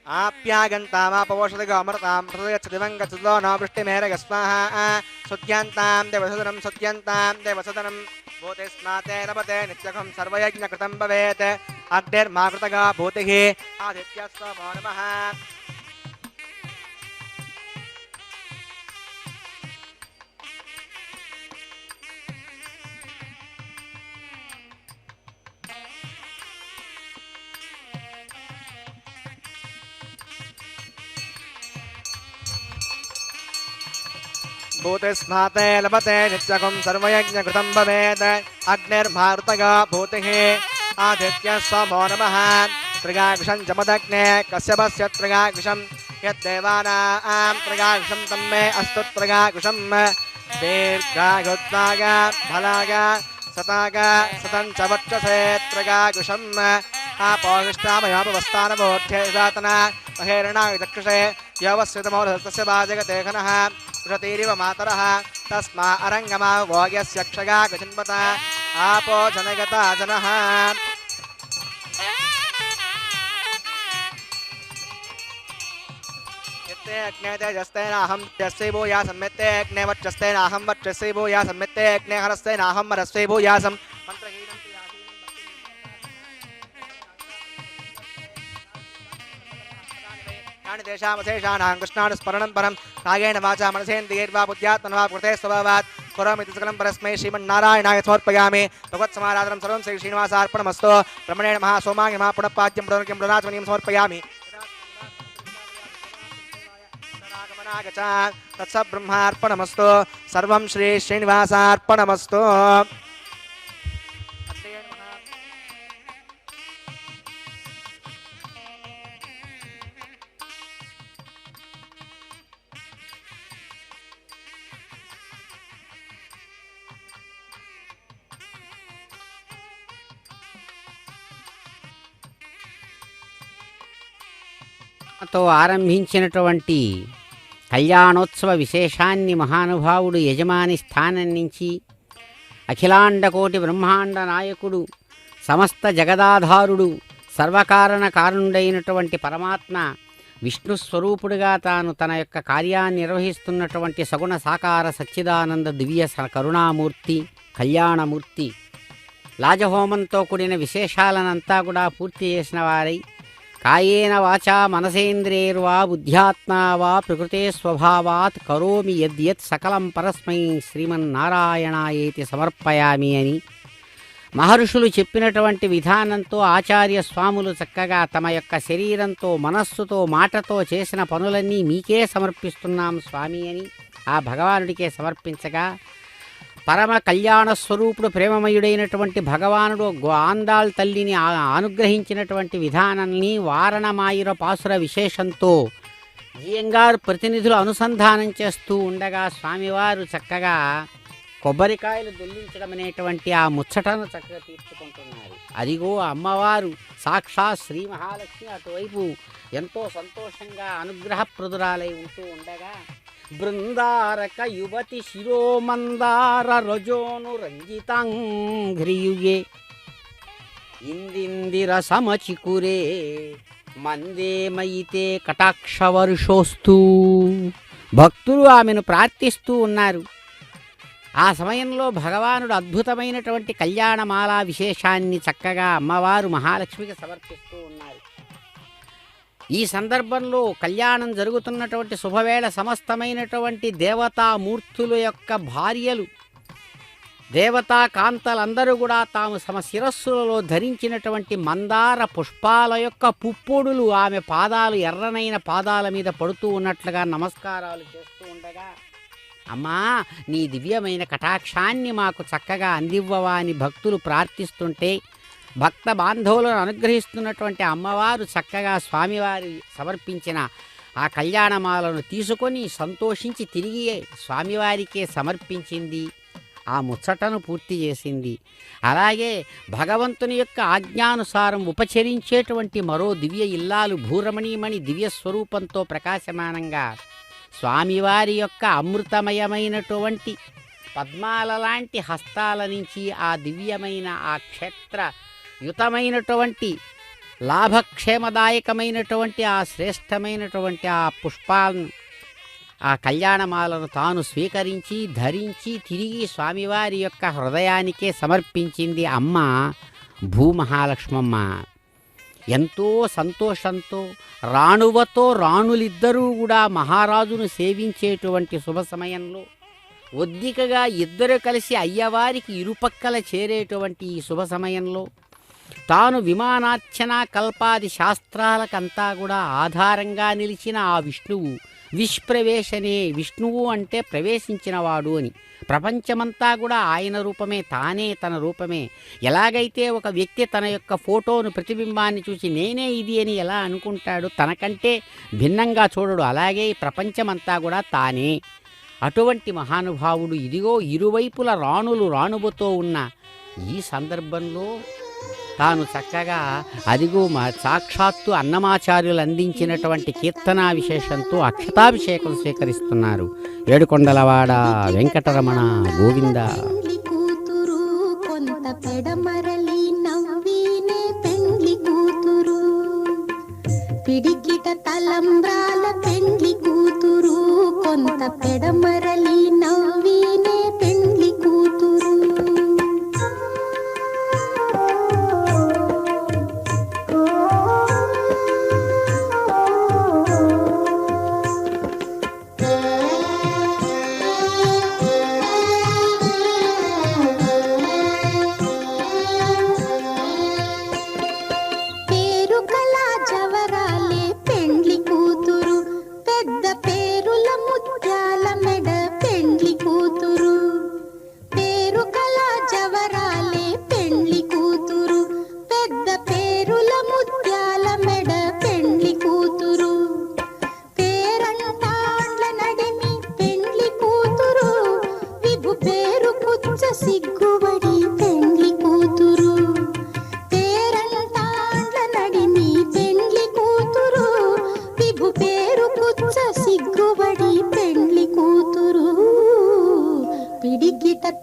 आप्यागन्तामापवोषधिगो अमृतां प्रसयच्छदिवङ्गच्छतो न वृष्टिमेरग स्वाहा सुद्यन्तां देवसदनं सुद्यन्तां देवसदनं भूते स्नाते लभते नित्यकं सर्वयज्ञकृतं भवेत् अग्निर्माकृतगा भूतिः आदित्यस्व नमः भूते स्नाते लभते नित्यकं सर्वयज्ञकृतं भवेत् अग्निर्मारुतगा भूतिः आदित्यः सोमो नमः त्रिगाविषं जमदग्ने कश्यपस्य त्रिगाविषं यद्देवानां त्रिगाविषं तन्मे अस्तु त्रिगाविषं दीर्घायुत्वाग फलाग सताग सतं च वर्चसे त्रिगाविषम् आपोहिष्ठामयापवस्थानमोढ्ये जातना महेरणाय चक्षुषे यवस्यतमोरहस्तस्य वाजगते घनः पृषतीरिव मातरः तस्मा अरङ्गमा भोग्यस्य क्षगा गचिन्वता आपो जनगता जनः यत्ते अग्ने तेजस्तेनाहं तेजस्वी भूयासं यत्ते अग्ने वर्चस्तेनाहं वर्चस्वी भूयासं यत्ते अग्ने हरस्तेनाहं हरस्वी भूयासं मन्त्रहीनं तेषामशेषाणां कृष्णानुस्मरणं परं कायेन वाचा मनसेन्द्रियैर्वा बुद्ध्यात्मना वा कृते स्वभावात् करोमीति सकलं परस्मै श्रीमन्नारायणाय समर्पयामि भगवत्समाराधनं सर्वं श्री श्रीनिवासार्पणमस्तु ब्रह्मणे नमः सोमाय नमः पुनःपाद्यं पुनर्किं पुनराचमनीं समर्पयामि तत्सब्रह्मार्पणमस्तु सर्वं श्री श्रीनिवासार्पणमस्तु తో ఆరంభించినటువంటి కళ్యాణోత్సవ విశేషాన్ని మహానుభావుడు యజమాని స్థానం నుంచి అఖిలాండకోటి బ్రహ్మాండ నాయకుడు సమస్త జగదాధారుడు సర్వకారణ కారణుడైనటువంటి పరమాత్మ విష్ణు స్వరూపుడుగా తాను తన యొక్క కార్యాన్ని నిర్వహిస్తున్నటువంటి సగుణ సాకార సచ్చిదానంద దివ్య కరుణామూర్తి కళ్యాణమూర్తి లాజహోమంతో కూడిన విశేషాలనంతా కూడా పూర్తి చేసిన వారై కాయేన వాచా మనసేంద్రియైర్వా బుద్ధ్యాత్మా వా ప్రకృతే స్వభావాత్ కరోమి యద్యత్ సకలం పరస్మై శ్రీమన్నారాయణాయేతి సమర్పయామి అని మహర్షులు చెప్పినటువంటి విధానంతో ఆచార్య స్వాములు చక్కగా తమ యొక్క శరీరంతో మనస్సుతో మాటతో చేసిన పనులన్నీ మీకే సమర్పిస్తున్నాం స్వామి అని ఆ భగవానుడికే సమర్పించగా పరమ కళ్యాణ స్వరూపుడు ప్రేమమయుడైనటువంటి భగవానుడు ఆందాళ్ తల్లిని అనుగ్రహించినటువంటి విధానాన్ని వారణమాయుర పాసుర విశేషంతో జియంగారు ప్రతినిధులు అనుసంధానం చేస్తూ ఉండగా స్వామివారు చక్కగా కొబ్బరికాయలు దొల్లించడం అనేటువంటి ఆ ముచ్చటను చక్కగా తీర్చుకుంటున్నారు. అదిగో అమ్మవారు సాక్షాత్ శ్రీ మహాలక్ష్మి అటువైపు ఎంతో సంతోషంగా అనుగ్రహప్రదురాలై ఉంటూ ఉండగా బృందారక యువతి శిరోమందార రజోను రంజితాంఘ్రియుగే ఇందిందిర సమచికురే మందేమయితే కటాక్షవర్షోస్తూ భక్తులు ఆమెను ప్రార్థిస్తూ ఉన్నారు. ఆ సమయంలో భగవానుడు అద్భుతమైనటువంటి కళ్యాణమాలా విశేషాన్ని చక్కగా అమ్మవారు మహాలక్ష్మికి సమర్పిస్తూ ఉన్నారు. ఈ సందర్భంలో కళ్యాణం జరుగుతున్నటువంటి శుభవేళ సమస్తమైనటువంటి దేవతామూర్తుల యొక్క భార్యలు దేవతా కాంతలందరూ కూడా తాము తమ శిరస్సులలో ధరించినటువంటి మందార పుష్పాల యొక్క పుప్పొడులు ఆమె పాదాలు ఎర్రనైన పాదాల మీద పడుతూ ఉన్నట్లుగా నమస్కారాలు చేస్తూ ఉండగా అమ్మా నీ దివ్యమైన కటాక్షాన్ని మాకు చక్కగా అందివ్వవా అని భక్తులు ప్రార్థిస్తుంటే భక్త బాంధవులను అనుగ్రహిస్తున్నటువంటి అమ్మవారు చక్కగా స్వామివారి సమర్పించిన ఆ కళ్యాణమాలను తీసుకొని సంతోషించి తిరిగి స్వామివారికే సమర్పించింది. ఆ ముచ్చటను పూర్తి చేసింది. అలాగే భగవంతుని యొక్క ఆజ్ఞానుసారం ఉపచరించేటువంటి మరో దివ్య ఇల్లాలు భూరమణీమణి దివ్య స్వరూపంతో ప్రకాశమానంగా స్వామివారి యొక్క అమృతమయమైనటువంటి పద్మాల లాంటి హస్తాల నుంచి ఆ దివ్యమైన ఆ క్షేత్ర యుతమైనటువంటి లాభక్షేమదాయకమైనటువంటి ఆ శ్రేష్టమైనటువంటి ఆ పుష్పాలను ఆ కళ్యాణమాలను తాను స్వీకరించి ధరించి తిరిగి స్వామివారి యొక్క హృదయానికే సమర్పించింది అమ్మ భూమహాలక్ష్మమ్మ. ఎంతో సంతోషంతో రాణువతో రాణులిద్దరూ కూడా మహారాజును సేవించేటువంటి శుభ సమయంలో ఒద్దికగా ఇద్దరు కలిసి అయ్యవారికి ఇరుపక్కల చేరేటువంటి ఈ శుభ సమయంలో తాను విమానార్చన కల్పాది శాస్త్రాలకంతా కూడా ఆధారంగా నిలిచిన ఆ విష్ణువు విష్ప్రవేశనే విష్ణువు అంటే ప్రవేశించినవాడు అని ప్రపంచమంతా కూడా ఆయన రూపమే తానే తన రూపమే. ఎలాగైతే ఒక వ్యక్తి తన యొక్క ఫోటోను ప్రతిబింబాన్ని చూసి నేనే ఇది అని ఎలా అనుకుంటాడు తనకంటే భిన్నంగా చూడడు అలాగే ఈ ప్రపంచమంతా కూడా తానే. అటువంటి మహానుభావుడు ఇదిగో ఇరువైపుల రాణులు రాణువుతో ఉన్న ఈ సందర్భంలో తాను చక్కగా అదిగో మా సాక్షాత్తు అన్నమాచార్యులు అందించినటువంటి కీర్తనా విశేషంతో అక్షతాభిషేకం స్వీకరిస్తున్నారు. ఏడుకొండలవాడ వెంకటరమణ గోవింద. పెండ్లి కూతురు కొంత పెడమరలి నవ్వినే పెండ్లి కూతురు పిడికిట తలంబ్రాల పెండ్లి కూతురు కొంత పెడమరలి నవ్వినే పెండ్లి కూతురు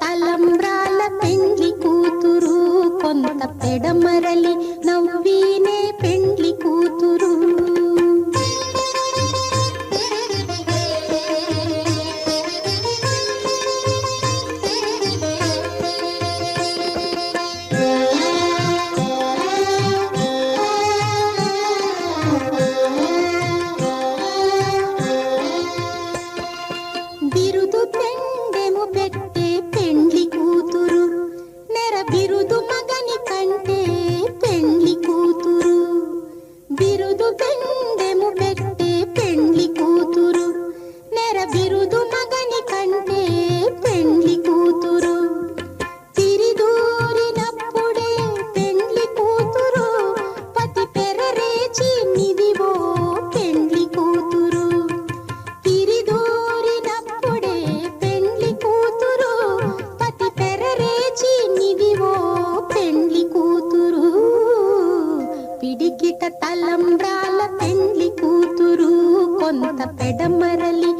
తలంబ్రాల పెండ్లి కూతురు కొంత పెడమరలి నవ్వీనే పెండ్లి కూతురు. బిరుదు పెండెము పెట్టే పెండ్లి కూతురు నెర బిరుదు మగని కంటే పెండ్లి కూతురు. బిరుదు పెండెము పెట్టే పెండ్లి కూతురు నెర బిరుదు మగని కంటే పెండ్లి కూతురు. తిరిదూరినప్పుడే పెండ్లి కూతురు పతి పెరరేచి నిదివో పెండ్లి కూతురు. తిరిదూరినప్పుడే పెండ్లి కూతురు పతి పెరరేచి నిదివో పెండ్లి కూతురు. పిడికిట తలంబ్రాల పెండ్లి కూతురు కొంత పెడమరలి